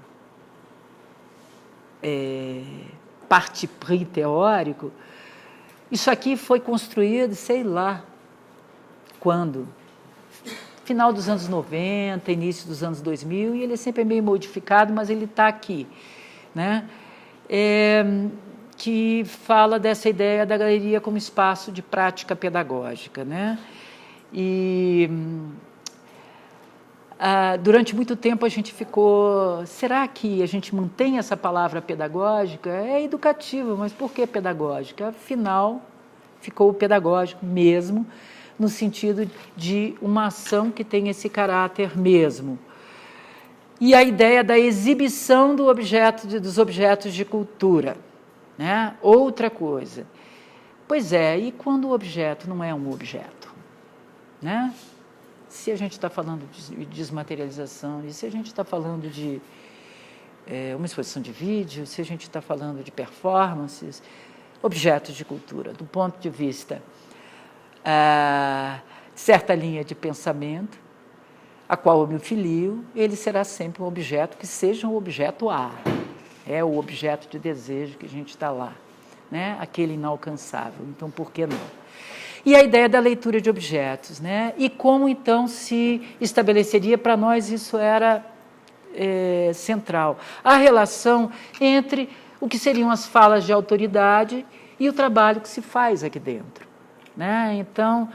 parti pris teórico, isso aqui foi construído, sei lá quando, final dos anos 90, início dos anos 2000, e ele é sempre meio modificado, mas ele está aqui, né? Que fala dessa ideia da galeria como espaço de prática pedagógica, né? E durante muito tempo a gente ficou, será que a gente mantém essa palavra pedagógica? É educativa, mas por que pedagógica? Afinal, ficou pedagógico mesmo, no sentido de uma ação que tem esse caráter mesmo. E a ideia da exibição dos objetos de cultura, né? Outra coisa. Pois e quando o objeto não é um objeto, né? Se a gente está falando de desmaterialização, e se a gente está falando de uma exposição de vídeo, se a gente está falando de performances, objetos de cultura, do ponto de vista certa linha de pensamento, a qual eu me filio, ele será sempre um objeto que seja um objeto A. É o objeto de desejo que a gente está lá, né? Aquele inalcançável. Então, por que não? E a ideia da leitura de objetos, né? E como, então, se estabeleceria, para nós isso era central, a relação entre o que seriam as falas de autoridade e o trabalho que se faz aqui dentro, né? Então,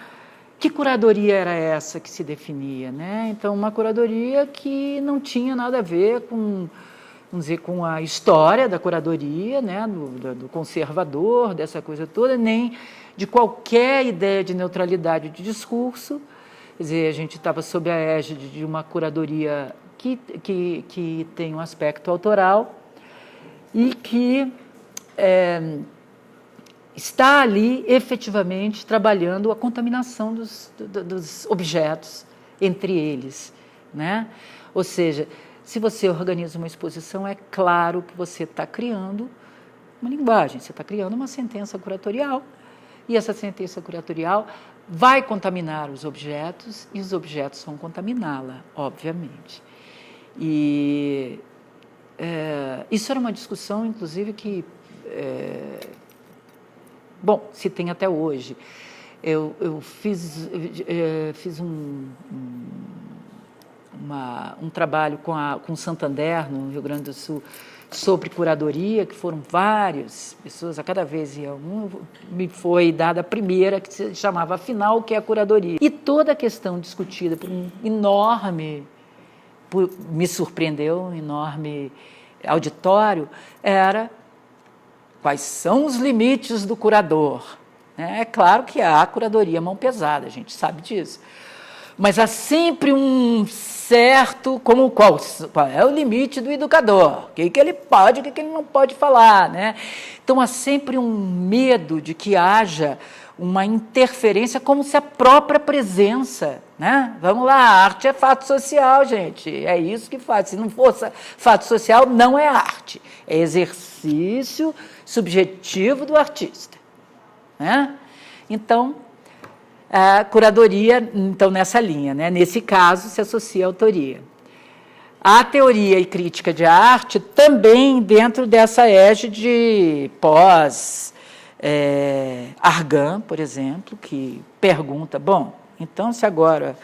que curadoria era essa que se definia, né? Então, uma curadoria que não tinha nada a ver com, vamos dizer, com a história da curadoria, né? do conservador, dessa coisa toda, nem de qualquer ideia de neutralidade de discurso. Quer dizer, a gente estava sob a égide de uma curadoria que tem um aspecto autoral e que está ali efetivamente trabalhando a contaminação dos objetos entre eles, né? Ou seja, se você organiza uma exposição, é claro que você está criando uma linguagem, você está criando uma sentença curatorial, e essa sentença curatorial vai contaminar os objetos, e os objetos vão contaminá-la, obviamente. E isso era uma discussão, inclusive, que bom, se tem até hoje. Eu fiz um trabalho com Santander, no Rio Grande do Sul, sobre curadoria, que foram várias pessoas, a cada vez ia me foi dada a primeira, que se chamava Afinal, o que é a curadoria? E toda a questão discutida por um enorme, me surpreendeu, um enorme auditório, era quais são os limites do curador. É claro que há curadoria mão pesada, a gente sabe disso. Mas há sempre um certo, como qual é o limite do educador, o que ele pode, o que ele não pode falar, né? Então há sempre um medo de que haja uma interferência, como se a própria presença, né? Vamos lá, a arte é fato social, gente, é isso que faz. Se não fosse fato social, não é arte, é exercício subjetivo do artista, né? Então, a curadoria, então, nessa linha, né? Nesse caso, se associa à autoria. A teoria e crítica de arte também dentro dessa égide pós-Argan, por exemplo, que pergunta, bom, então se agora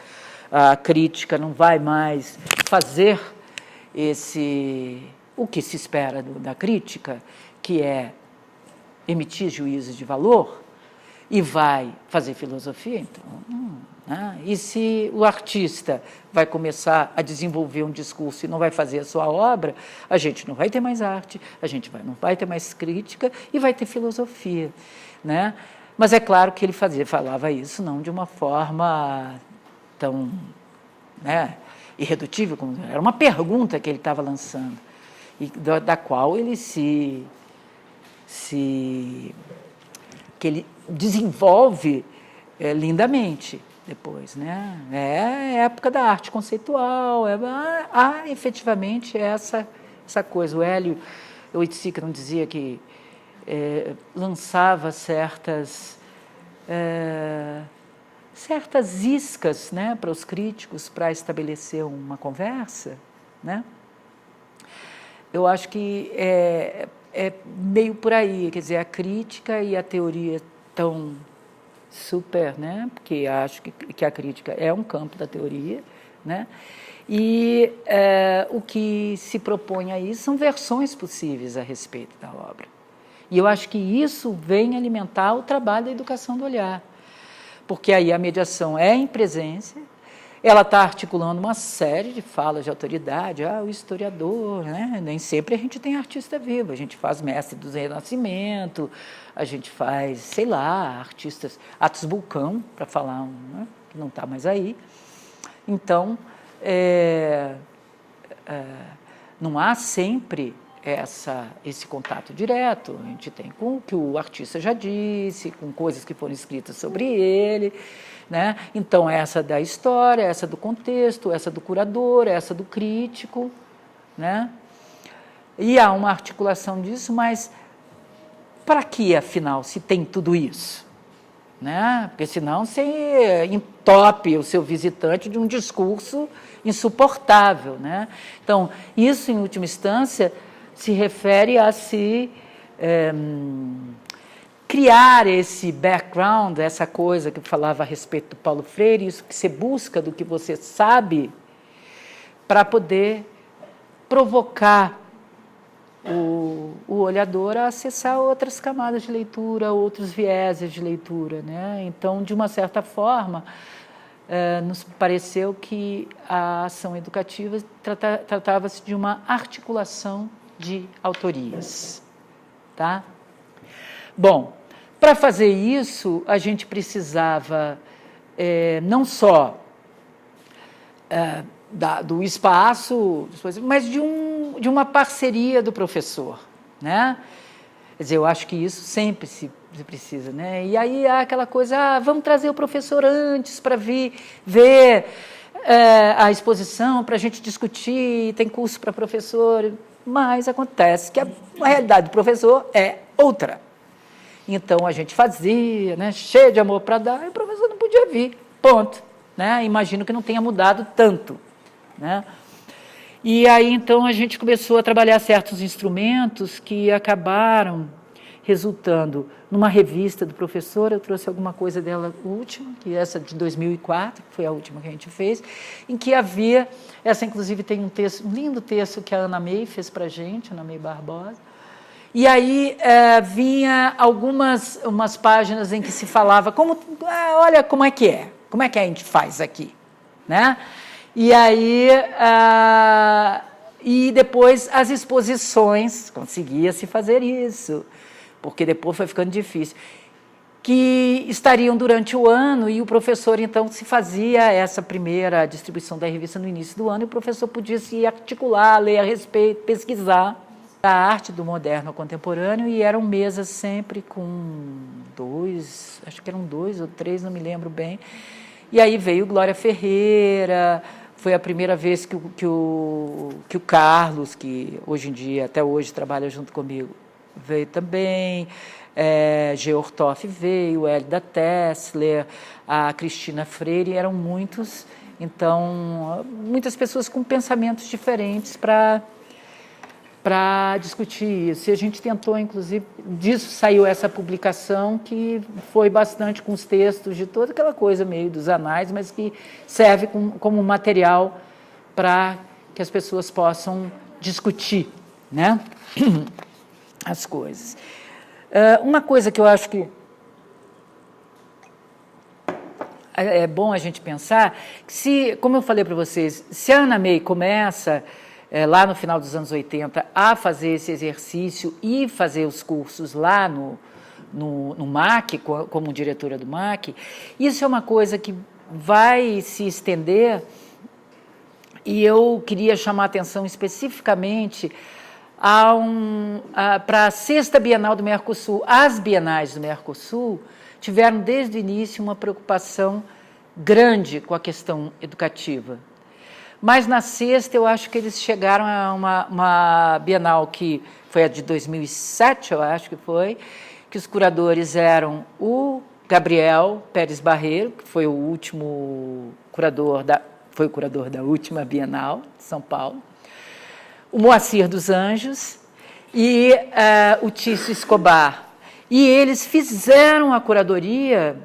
a crítica não vai mais fazer o que se espera da crítica, que é emitir juízos de valor, e vai fazer filosofia, então, né? E se o artista vai começar a desenvolver um discurso e não vai fazer a sua obra, a gente não vai ter mais arte, a gente não vai ter mais crítica e vai ter filosofia, né? Mas é claro que ele falava isso não de uma forma tão, né, irredutível, como era uma pergunta que ele estava lançando, e da qual ele que ele desenvolve lindamente depois, né? É a época da arte conceitual, há efetivamente essa coisa. O Hélio Oiticic dizia que lançava certas iscas, né, para os críticos, para estabelecer uma conversa, né? Eu acho que é meio por aí, quer dizer, a crítica e a teoria estão super, né? Porque acho que a crítica é um campo da teoria, né? E o que se propõe aí são versões possíveis a respeito da obra. E eu acho que isso vem alimentar o trabalho da educação do olhar, porque aí a mediação é em presença, ela está articulando uma série de falas de autoridade, o historiador, né? Nem sempre a gente tem artista vivo, a gente faz mestre do Renascimento, a gente faz, sei lá, artistas, Atos Bulcão, para falar né? Que não está mais aí. Então, não há sempre esse contato direto, a gente tem com o que o artista já disse, com coisas que foram escritas sobre ele, né? Então, essa da história, essa do contexto, essa do curador, essa do crítico, né? E há uma articulação disso, mas para que, afinal, se tem tudo isso? né? Porque senão você entope o seu visitante de um discurso insuportável, né? Então, isso, em última instância, se refere a se criar esse background, essa coisa que eu falava a respeito do Paulo Freire, isso que você busca do que você sabe, para poder provocar o olhador a acessar outras camadas de leitura, outros vieses de leitura, né? Então, de uma certa forma, nos pareceu que a ação educativa tratava-se de uma articulação de autorias, tá? Bom, para fazer isso, a gente precisava não só do espaço, mas de uma parceria do professor, né? Quer dizer, eu acho que isso sempre se precisa, né? E aí há aquela coisa, vamos trazer o professor antes para vir ver a exposição, para a gente discutir, tem curso para professor, mas acontece que a realidade do professor é outra. Então, a gente fazia, né, cheio de amor para dar, e o professor não podia vir, ponto. Né? Imagino que não tenha mudado tanto. Né? E aí, então, a gente começou a trabalhar certos instrumentos que acabaram resultando numa revista do professor. Eu trouxe alguma coisa dela última, que é essa de 2004, que foi a última que a gente fez, em que havia, essa inclusive tem um lindo texto que a Ana May fez para a gente, Ana May Barbosa. E aí vinha umas páginas em que se falava, olha como é que a gente faz aqui, né? E aí, e depois as exposições, conseguia-se fazer isso, porque depois foi ficando difícil, que estariam durante o ano, e o professor, então, se fazia essa primeira distribuição da revista no início do ano, e o professor podia se articular, ler a respeito, pesquisar a arte do moderno ao contemporâneo, e eram mesas sempre com acho que eram 2 ou 3, não me lembro bem. E aí veio Glória Ferreira, foi a primeira vez que o Carlos, que hoje em dia, até hoje, trabalha junto comigo, veio também, Georg Toff veio, Hélida Tessler, a Cristina Freire, eram muitos, então, muitas pessoas com pensamentos diferentes para discutir isso. E a gente tentou, inclusive, disso saiu essa publicação, que foi bastante com os textos de toda aquela coisa meio dos anais, mas que serve como material para que as pessoas possam discutir, né, as coisas. Uma coisa que eu acho que é bom a gente pensar, que como eu falei para vocês, se a Ana May começa lá no final dos anos 80, a fazer esse exercício e fazer os cursos lá no MAC, como diretora do MAC, isso é uma coisa que vai se estender, e eu queria chamar a atenção especificamente para a 6ª Bienal do Mercosul. As bienais do Mercosul tiveram desde o início uma preocupação grande com a questão educativa. Mas na 6ª, eu acho que eles chegaram a uma Bienal que foi a de 2007, eu acho que foi, que os curadores eram o Gabriel Pérez Barreiro, que foi o último curador foi o curador da última Bienal de São Paulo, o Moacir dos Anjos e o Tício Escobar. E eles fizeram a curadoria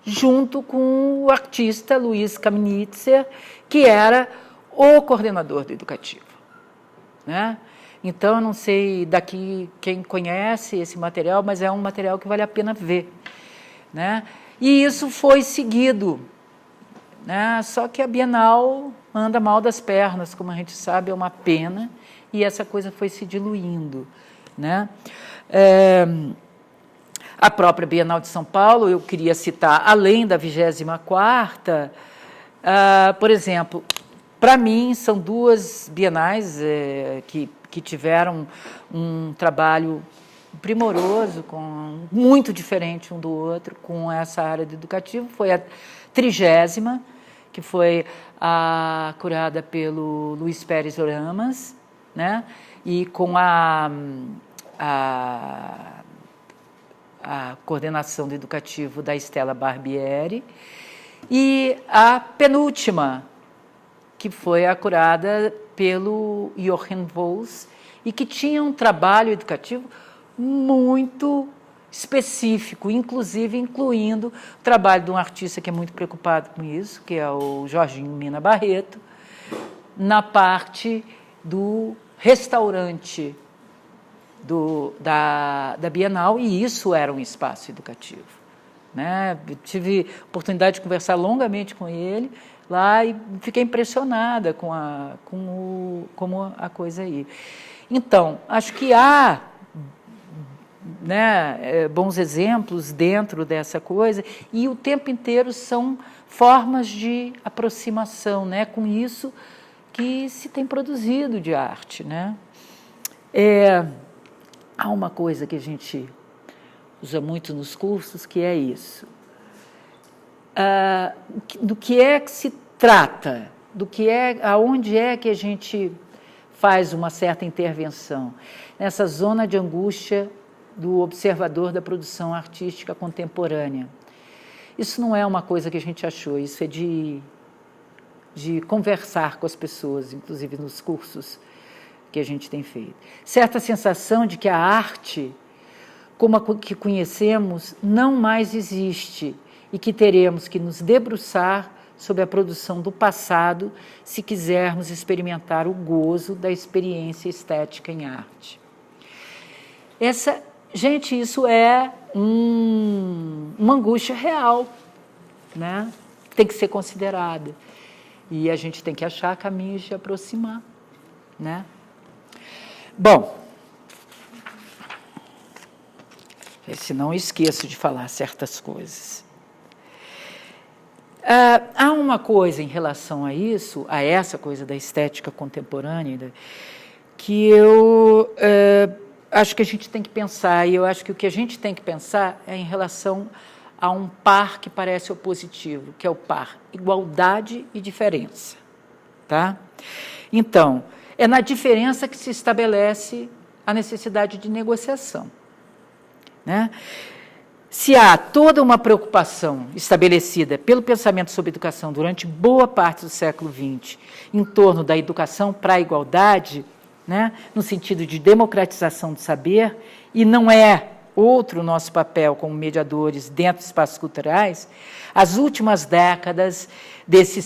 junto com o artista Luiz Kamenitzer, que era o coordenador do educativo. Né? Então, eu não sei daqui quem conhece esse material, mas é um material que vale a pena ver. Né? E isso foi seguido. Né? Só que a Bienal anda mal das pernas, como a gente sabe, é uma pena, e essa coisa foi se diluindo. Né? A própria Bienal de São Paulo, eu queria citar, além da 24ª, por exemplo, para mim, são 2 bienais que tiveram um trabalho primoroso, muito diferente um do outro, com essa área de educativo. Foi a 30ª, que foi curada pelo Luiz Pérez Oramas, né? E com a a coordenação do educativo da Stella Barbieri, e a penúltima, que foi acurada pelo Jochen Voss, e que tinha um trabalho educativo muito específico, inclusive incluindo o trabalho de um artista que é muito preocupado com isso, que é o Jorginho Mina Barreto, na parte do restaurante da Bienal, e isso era um espaço educativo, né? Eu tive oportunidade de conversar longamente com ele lá e fiquei impressionada com como a coisa aí. Então, acho que há, né, bons exemplos dentro dessa coisa, e o tempo inteiro são formas de aproximação, né, com isso que se tem produzido de arte, né? Há uma coisa que a gente usa muito nos cursos, que é isso. Do que é que se trata, aonde é que a gente faz uma certa intervenção? Nessa zona de angústia do observador da produção artística contemporânea. Isso não é uma coisa que a gente achou, isso é de conversar com as pessoas, inclusive nos cursos que a gente tem feito. Certa sensação de que a arte, como a que conhecemos, não mais existe e que teremos que nos debruçar sobre a produção do passado se quisermos experimentar o gozo da experiência estética em arte. Gente, isso é uma angústia real, né? Tem que ser considerada. E a gente tem que achar caminhos de aproximar, né? Bom, se não esqueço de falar certas coisas. Há uma coisa em relação a isso, a essa coisa da estética contemporânea, que eu acho que a gente tem que pensar, e eu acho que o que a gente tem que pensar é em relação a um par que parece opositivo, que é o par igualdade e diferença. Tá? Então, é na diferença que se estabelece a necessidade de negociação, né? Se há toda uma preocupação estabelecida pelo pensamento sobre educação durante boa parte do século XX em torno da educação para a igualdade, né, no sentido de democratização do saber, e não é outro o nosso papel como mediadores dentro dos espaços culturais, as últimas décadas desse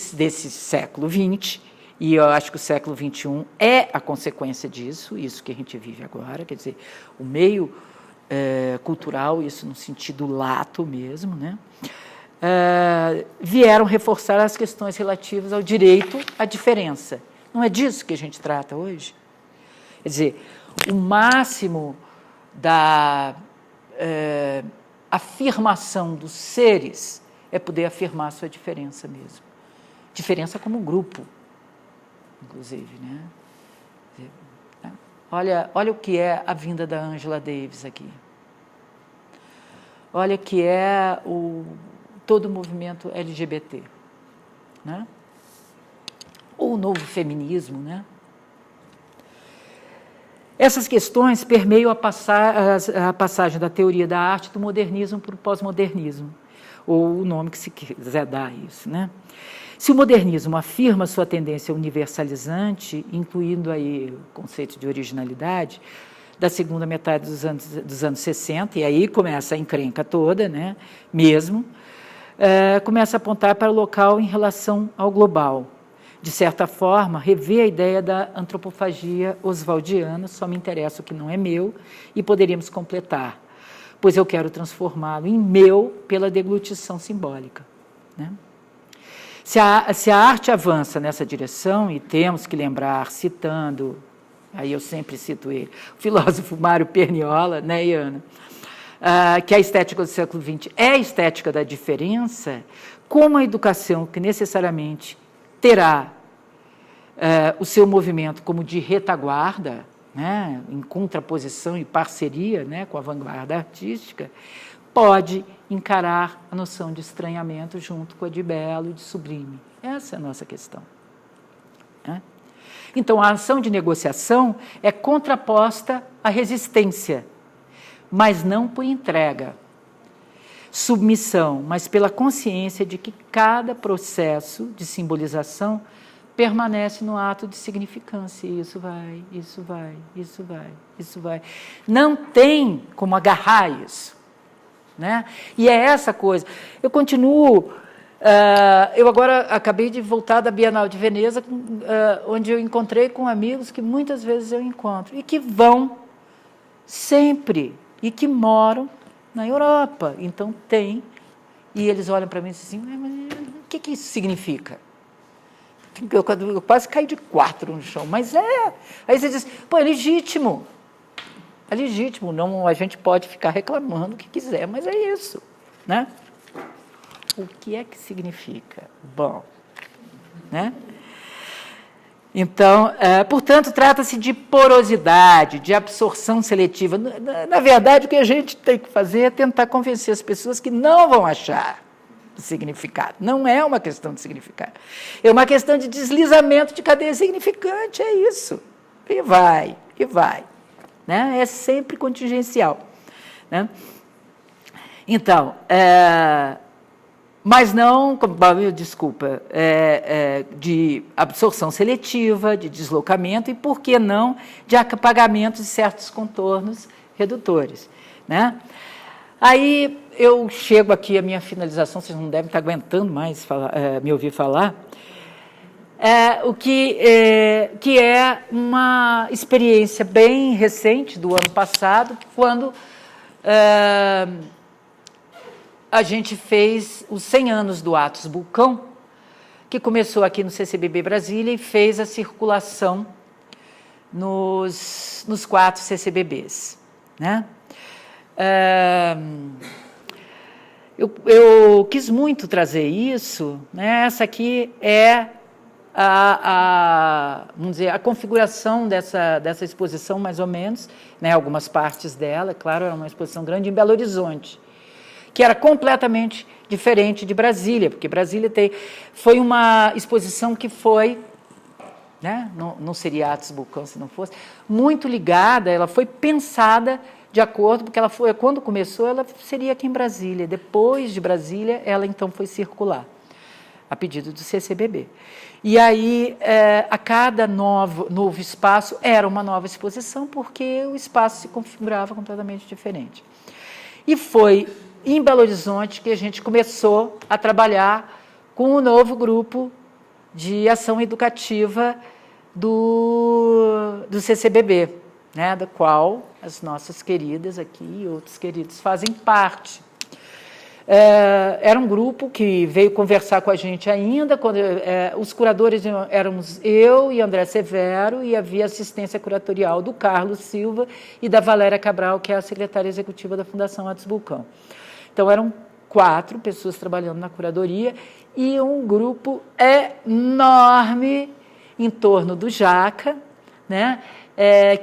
século XX, e eu acho que o século XXI é a consequência disso, isso que a gente vive agora, quer dizer, o meio cultural, isso no sentido lato mesmo, né? Vieram reforçar as questões relativas ao direito à diferença. Não é disso que a gente trata hoje? Quer dizer, o máximo da afirmação dos seres é poder afirmar a sua diferença mesmo. Diferença como grupo, inclusive, né? Olha o que é a vinda da Angela Davis aqui. Olha o que é todo o movimento LGBT, né? Ou o novo feminismo, né? Essas questões permeiam a passagem da teoria da arte do modernismo para o pós-modernismo, ou o nome que se quiser dar a isso, né? Se o modernismo afirma sua tendência universalizante, incluindo aí o conceito de originalidade, da segunda metade dos anos 60, e aí começa a encrenca toda, né, mesmo, começa a apontar para o local em relação ao global. De certa forma, rever a ideia da antropofagia oswaldiana, só me interessa o que não é meu, e poderíamos completar, pois eu quero transformá-lo em meu pela deglutição simbólica, né? Se a arte avança nessa direção, e temos que lembrar, citando, aí eu sempre cito ele, o filósofo Mário Perniola, né, Iana, que a estética do século XX é a estética da diferença, como a educação que necessariamente terá o seu movimento como de retaguarda, né, em contraposição e parceria, né, com a vanguarda artística, pode encarar a noção de estranhamento junto com a de belo e de sublime. Essa é a nossa questão, né? Então, a ação de negociação é contraposta à resistência, mas não por entrega. submissão, mas pela consciência de que cada processo de simbolização permanece no ato de significância. Isso vai, isso vai, isso vai, isso vai. Não tem como agarrar isso, né? E é essa coisa. Eu continuo... eu agora acabei de voltar da Bienal de Veneza, onde eu encontrei com amigos que muitas vezes eu encontro, e que vão sempre, e que moram na Europa. Então, tem, e eles olham para mim e dizem assim, mas o que isso significa? Eu quase caí de 4 no chão, mas é. Aí você diz, pô, é legítimo, não, a gente pode ficar reclamando o que quiser, mas é isso, né? O que é que significa? Bom, né? Então, portanto, trata-se de porosidade, de absorção seletiva. Na verdade, o que a gente tem que fazer é tentar convencer as pessoas que não vão achar significado. Não é uma questão de significado. É uma questão de deslizamento de cadeia significante, é isso. E vai, e vai. Né? É sempre contingencial. Né? Então, mas não, desculpa, de absorção seletiva, de deslocamento e, por que não, de apagamento de certos contornos redutores. Né? Aí eu chego aqui à minha finalização, vocês não devem estar aguentando mais me ouvir falar, que é uma experiência bem recente, do ano passado, quando a gente fez os 100 anos do Atos Bulcão, que começou aqui no CCBB Brasília e fez a circulação nos 4 CCBBs. Né? Eu quis muito trazer isso, né? Essa aqui é vamos dizer, a configuração dessa exposição, mais ou menos, né? Algumas partes dela, claro, era uma exposição grande em Belo Horizonte, que era completamente diferente de Brasília, porque Brasília foi uma exposição que foi, né? Não seria Atos Bulcão se não fosse, muito ligada, ela foi pensada de acordo, porque ela foi, quando começou, ela seria aqui em Brasília. Depois de Brasília, ela então foi circular, a pedido do CCBB. E aí, a cada novo espaço, era uma nova exposição, porque o espaço se configurava completamente diferente. E foi em Belo Horizonte que a gente começou a trabalhar com o novo grupo de ação educativa do CCBB, né, da qual as nossas queridas aqui e outros queridos fazem parte. Era um grupo que veio conversar com a gente ainda, quando os curadores éramos eu e André Severo, e havia assistência curatorial do Carlos Silva e da Valéria Cabral, que é a secretária executiva da Fundação Atos Bulcão. Então, eram 4 pessoas trabalhando na curadoria e um grupo enorme em torno do Jaca, né?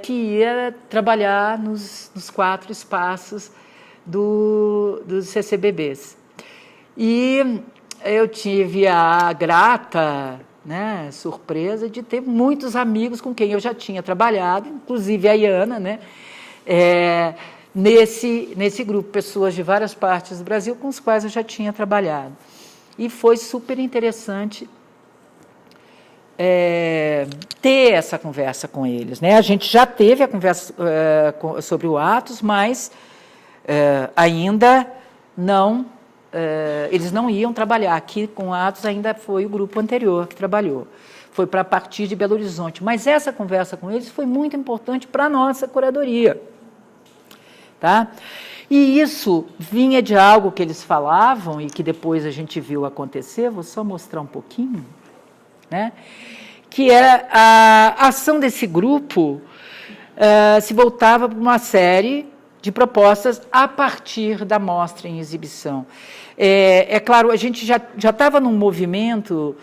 Que ia trabalhar nos 4 espaços dos CCBBs. E eu tive a grata, né, surpresa de ter muitos amigos com quem eu já tinha trabalhado, inclusive a Iana, né, nesse grupo, pessoas de várias partes do Brasil com os quais eu já tinha trabalhado. E foi super interessante ter essa conversa com eles, né? A gente já teve a conversa sobre o Atos, mas ainda não, eles não iam trabalhar. Aqui com o Atos ainda foi o grupo anterior que trabalhou, foi para partir de Belo Horizonte. Mas essa conversa com eles foi muito importante para a nossa curadoria. Tá? E isso vinha de algo que eles falavam e que depois a gente viu acontecer, vou só mostrar um pouquinho, né? Que era a ação desse grupo se voltava para uma série de propostas a partir da mostra em exibição. Claro, a gente já estava num movimento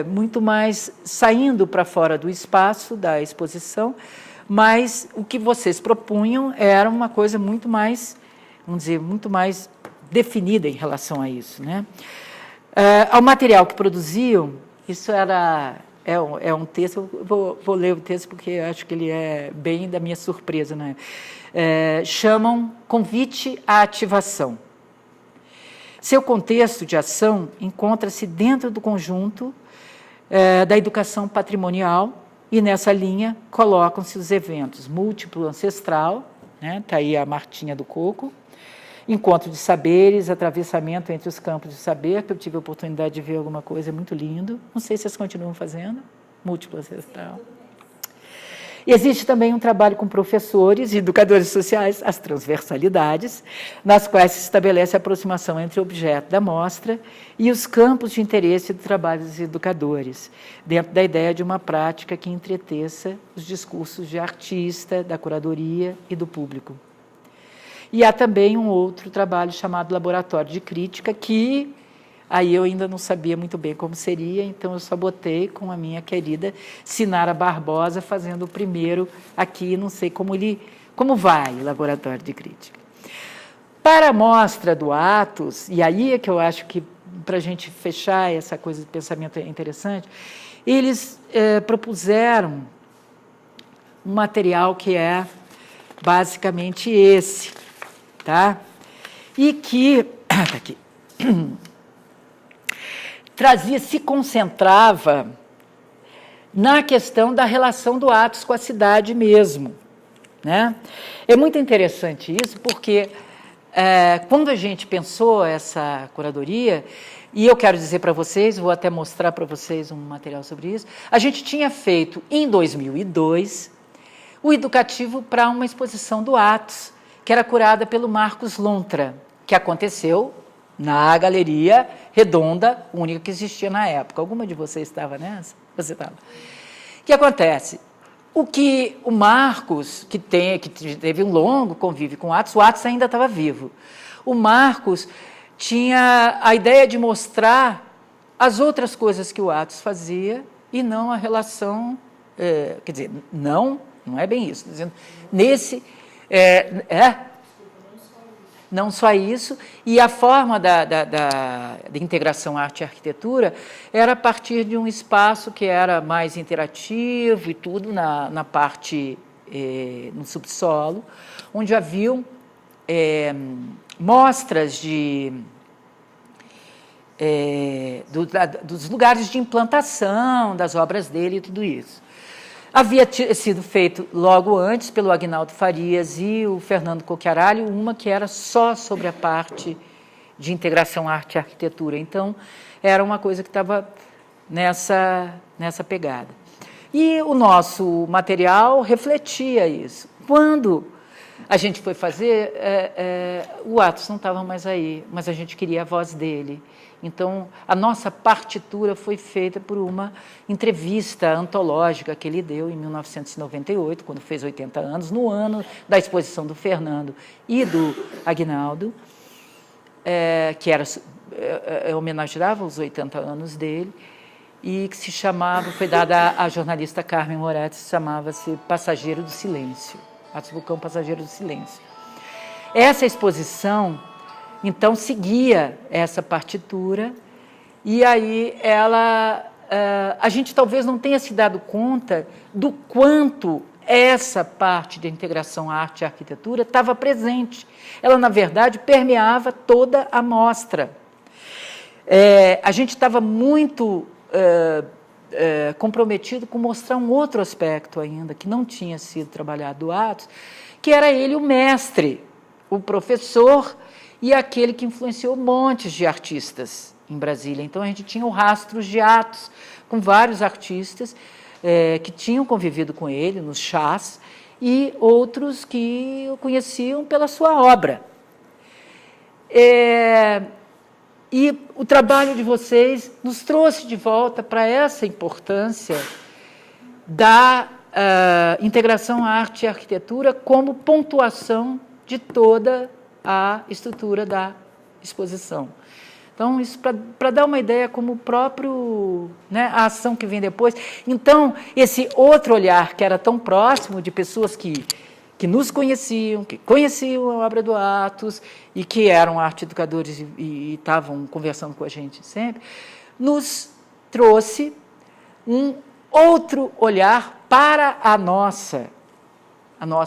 muito mais saindo para fora do espaço da exposição, mas o que vocês propunham era uma coisa muito mais, vamos dizer, muito mais definida em relação a isso, né? Ao material que produziam, isso é um texto, eu vou ler o texto porque acho que ele é bem da minha surpresa, né? Chamam Convite à Ativação. Seu contexto de ação encontra-se dentro do conjunto da educação patrimonial, e nessa linha colocam-se os eventos múltiplo ancestral, né? Está aí a Martinha do Coco, encontro de saberes, atravessamento entre os campos de saber, que eu tive a oportunidade de ver alguma coisa muito lindo. Não sei se vocês continuam fazendo, múltiplo ancestral. E existe também um trabalho com professores e educadores sociais, as transversalidades, nas quais se estabelece a aproximação entre o objeto da mostra e os campos de interesse do trabalho dos educadores, dentro da ideia de uma prática que entreteça os discursos de artista, da curadoria e do público. E há também um outro trabalho chamado Laboratório de Crítica, que aí eu ainda não sabia muito bem como seria, então eu só botei com a minha querida Sinara Barbosa fazendo o primeiro aqui, não sei como vai o Laboratório de Crítica. Para a mostra do Atos, e aí é que eu acho que para a gente fechar essa coisa de pensamento interessante, eles propuseram um material que é basicamente esse, tá? E que tá aqui, se concentrava na questão da relação do Atos com a cidade mesmo, né? É muito interessante isso, porque quando a gente pensou essa curadoria, e eu quero dizer para vocês, vou até mostrar para vocês um material sobre isso, a gente tinha feito, em 2002, o educativo para uma exposição do Atos, que era curada pelo Marcos Lontra, que aconteceu na Galeria Redonda, única que existia na época. Alguma de vocês estava nessa? Você estava. O que acontece? O Marcos, que teve um longo convívio com o Atos ainda estava vivo. O Marcos tinha a ideia de mostrar as outras coisas que o Atos fazia e não a relação, quer dizer, não é bem isso, dizendo, não só isso, e a forma de integração arte e arquitetura era a partir de um espaço que era mais interativo e tudo na parte, no subsolo, onde haviam mostras dos lugares de implantação das obras dele e tudo isso. Havia sido feito logo antes pelo Aguinaldo Farias e o Fernando Cocchiaralho, uma que era só sobre a parte de integração arte e arquitetura. Então, era uma coisa que estava nessa pegada. E o nosso material refletia isso. Quando a gente foi fazer, o Atos não estava mais aí, mas a gente queria a voz dele. Então, a nossa partitura foi feita por uma entrevista antológica que ele deu em 1998, quando fez 80 anos, no ano da exposição do Fernando e do Aguinaldo, que homenageava os 80 anos dele, e que se chamava, foi dada à jornalista Carmen Moraes, chamava-se Passageiro do Silêncio, Atos Vulcão, Passageiro do Silêncio. Essa exposição, então, seguia essa partitura, e aí a gente talvez não tenha se dado conta do quanto essa parte de integração arte e arquitetura estava presente. Ela, na verdade, permeava toda a mostra. A gente estava muito comprometido com mostrar um outro aspecto ainda, que não tinha sido trabalhado do Atos, que era ele o mestre, o professor e aquele que influenciou montes de artistas em Brasília. Então, a gente tinha o Rastros de Atos, com vários artistas que tinham convivido com ele nos chás e outros que o conheciam pela sua obra. E o trabalho de vocês nos trouxe de volta para essa importância da integração arte e arquitetura como pontuação de toda a estrutura da exposição. Então, isso para dar uma ideia como o próprio, a ação que vem depois. Então, esse outro olhar que era tão próximo de pessoas que nos conheciam, que conheciam a obra do Atos e que eram arte-educadores e estavam conversando com a gente sempre, nos trouxe um outro olhar para a nossa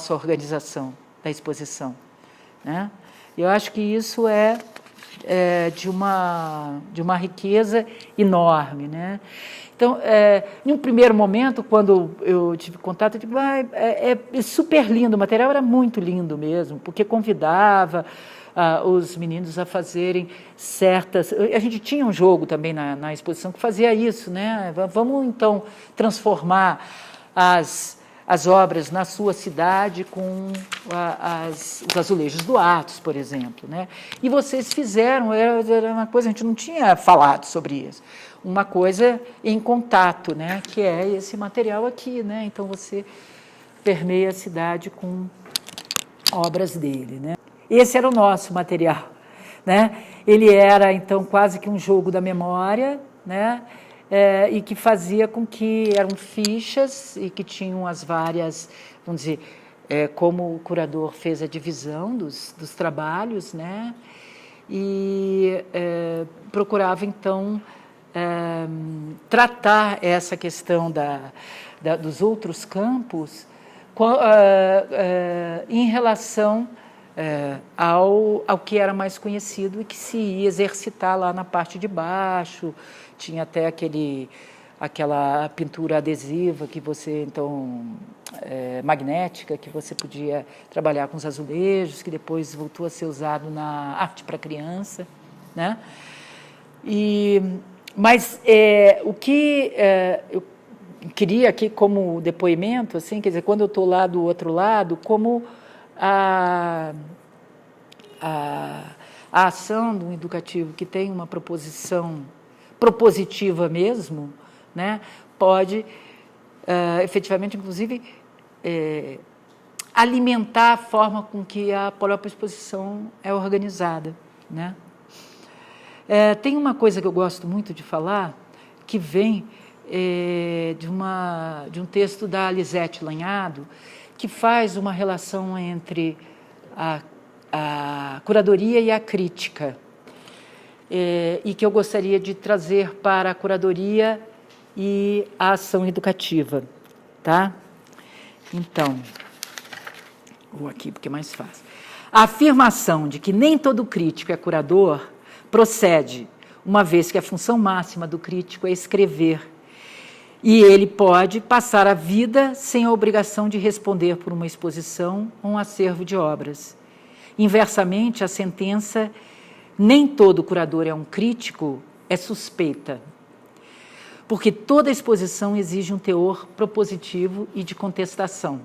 organização da exposição, né? Eu acho que isso é de uma riqueza enorme, né? Então, em um primeiro momento, quando eu tive contato, eu digo, é super lindo, o material era muito lindo mesmo, porque convidava os meninos a fazerem certas... A gente tinha um jogo também na exposição que fazia isso, né? Vamos, então, transformar as obras na sua cidade com os azulejos do Atos, por exemplo, né? E vocês fizeram, era uma coisa, a gente não tinha falado sobre isso, uma coisa em contato, né? Que é esse material aqui, né? Então, você permeia a cidade com obras dele, né? Esse era o nosso material, né? Ele era, então, quase que um jogo da memória, né? E que fazia com que eram fichas e que tinham as várias, vamos dizer, como o curador fez a divisão dos trabalhos, né? E procurava, então, tratar essa questão dos outros campos em relação ao que era mais conhecido e que se ia exercitar lá na parte de baixo. Tinha até aquela pintura adesiva que você, então, magnética, que você podia trabalhar com os azulejos, que depois voltou a ser usado na arte para criança, né? Mas o que eu queria aqui como depoimento, assim, quer dizer, quando eu estou lá do outro lado, como a ação do educativo que tem uma propositiva mesmo, né, pode efetivamente, inclusive, alimentar a forma com que a própria exposição é organizada, né? Tem uma coisa que eu gosto muito de falar, que vem de um texto da Lisete Lanhado, que faz uma relação entre a curadoria e a crítica, e que eu gostaria de trazer para a curadoria e a ação educativa, tá? Então, vou aqui porque é mais fácil. A afirmação de que nem todo crítico é curador procede, uma vez que a função máxima do crítico é escrever, e ele pode passar a vida sem a obrigação de responder por uma exposição ou um acervo de obras. Inversamente, a sentença nem todo curador é um crítico é suspeita, porque toda exposição exige um teor propositivo e de contestação.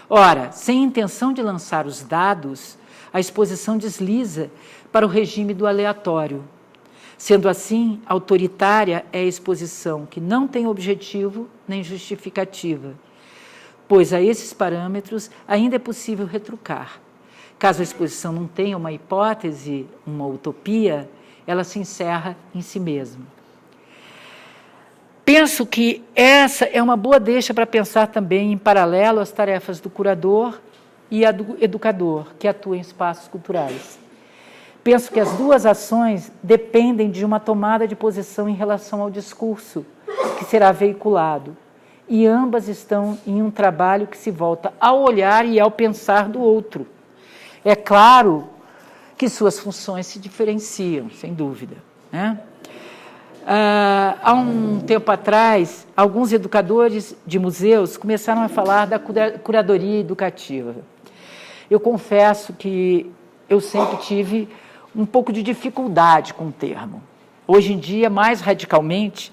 Ora, sem intenção de lançar os dados, a exposição desliza para o regime do aleatório. Sendo assim, autoritária é a exposição que não tem objetivo nem justificativa, pois a esses parâmetros ainda é possível retrucar. Caso a exposição não tenha uma hipótese, uma utopia, ela se encerra em si mesma. Penso que essa é uma boa deixa para pensar também em paralelo às tarefas do curador e a do educador, que atua em espaços culturais. Penso que as duas ações dependem de uma tomada de posição em relação ao discurso que será veiculado, e ambas estão em um trabalho que se volta ao olhar e ao pensar do outro. É claro que suas funções se diferenciam, sem dúvida, né? Há um tempo atrás, alguns educadores de museus começaram a falar da curadoria educativa. Eu confesso que eu sempre tive um pouco de dificuldade com o termo. Hoje em dia, mais radicalmente,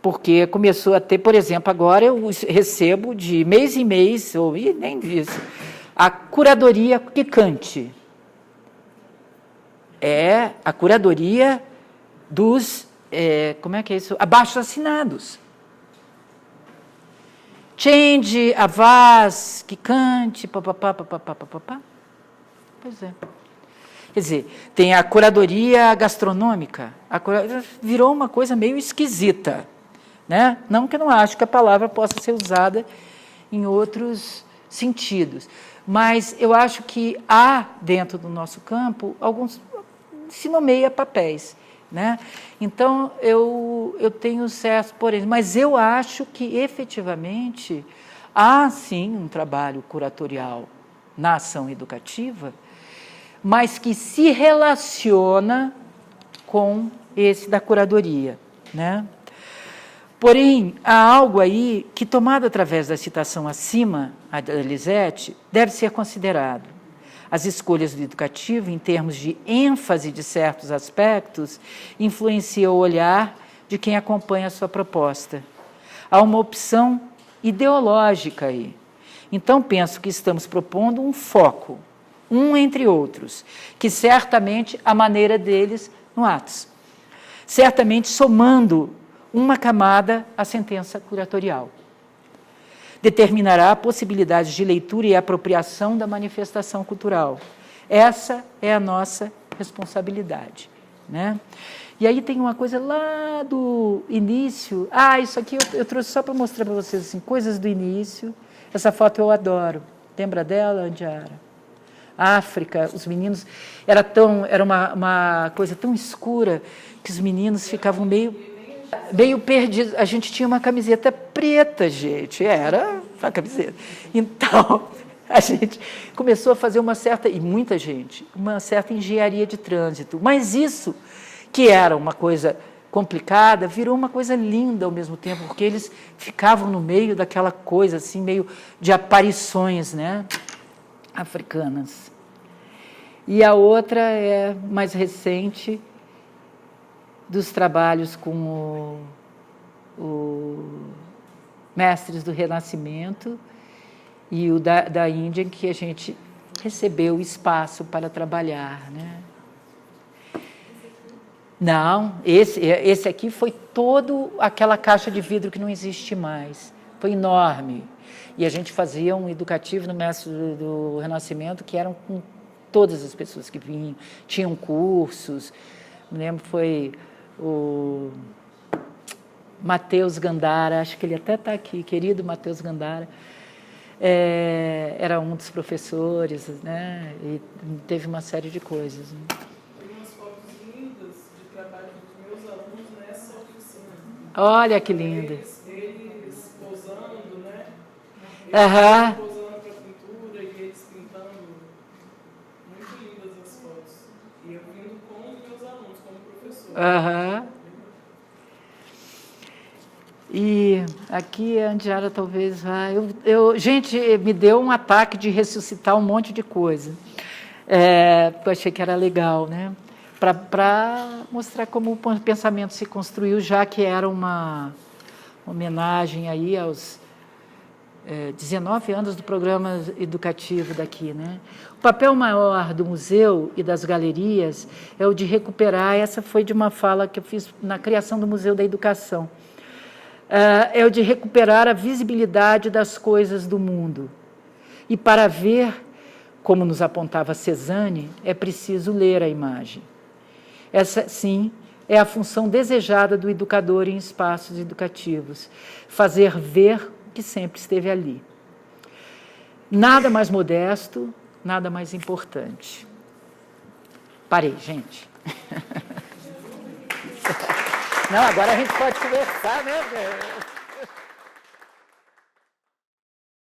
porque começou a ter, por exemplo, agora eu recebo de mês em mês, ou nem disso, a curadoria que cante. É a curadoria dos, como é que é isso? Abaixo-assinados. Change, Avaz, que cante, papapá, papapá, papapá. Pois é. Quer dizer, tem a curadoria gastronômica, virou uma coisa meio esquisita, né? Não que eu não acho que a palavra possa ser usada em outros sentidos, mas eu acho que há, dentro do nosso campo, alguns se nomeia papéis, né? Então, eu tenho certos, porém, mas eu acho que, efetivamente, há, sim, um trabalho curatorial na ação educativa, mas que se relaciona com esse da curadoria, né? Porém, há algo aí que, tomado através da citação acima, a da Lisette, deve ser considerado. As escolhas do educativo, em termos de ênfase de certos aspectos, influenciam o olhar de quem acompanha a sua proposta. Há uma opção ideológica aí. Então, penso que estamos propondo um foco, um entre outros, que certamente a maneira deles no Atos. Certamente somando uma camada à sentença curatorial. Determinará a possibilidade de leitura e apropriação da manifestação cultural. Essa é a nossa responsabilidade, né? E aí tem uma coisa lá do início. Isso aqui eu trouxe só para mostrar para vocês assim, coisas do início. Essa foto eu adoro. Lembra dela, Andiara? África, os meninos... Era uma coisa tão escura que os meninos ficavam meio perdidos. A gente tinha uma camiseta preta, gente. Era a camiseta. Então, a gente começou a fazer uma certa engenharia de trânsito. Mas isso, que era uma coisa complicada, virou uma coisa linda ao mesmo tempo, porque eles ficavam no meio daquela coisa, assim, meio de aparições, né, africanas. E a outra é mais recente, dos trabalhos com o Mestres do Renascimento e o da Índia, em que a gente recebeu espaço para trabalhar, né? Não, esse aqui foi todo aquela caixa de vidro que não existe mais. Foi enorme. E a gente fazia um educativo no Mestre do Renascimento, que eram com todas as pessoas que vinham. Tinham cursos. Me lembro, foi o Matheus Gandara, acho que ele até está aqui, querido Matheus Gandara. Era um dos professores, né? E teve uma série de coisas, né? Olha que linda. Eles posando, né? Aham. Posando para pintura e eles pintando. Muito lindas as fotos. E eu vindo com os meus alunos, como professor. Aham. E aqui a Andiara talvez vá... Gente, me deu um ataque de ressuscitar um monte de coisa. Eu achei que era legal, né? Para mostrar como o pensamento se construiu, já que era uma homenagem aí aos 19 anos do programa educativo daqui, né? O papel maior do museu e das galerias é o de recuperar, essa foi de uma fala que eu fiz na criação do Museu da Educação, é o de recuperar a visibilidade das coisas do mundo. E para ver, como nos apontava Cezanne, é preciso ler a imagem. Essa, sim, é a função desejada do educador em espaços educativos, fazer ver o que sempre esteve ali. Nada mais modesto, nada mais importante. Parei, gente. Não, agora a gente pode conversar, né?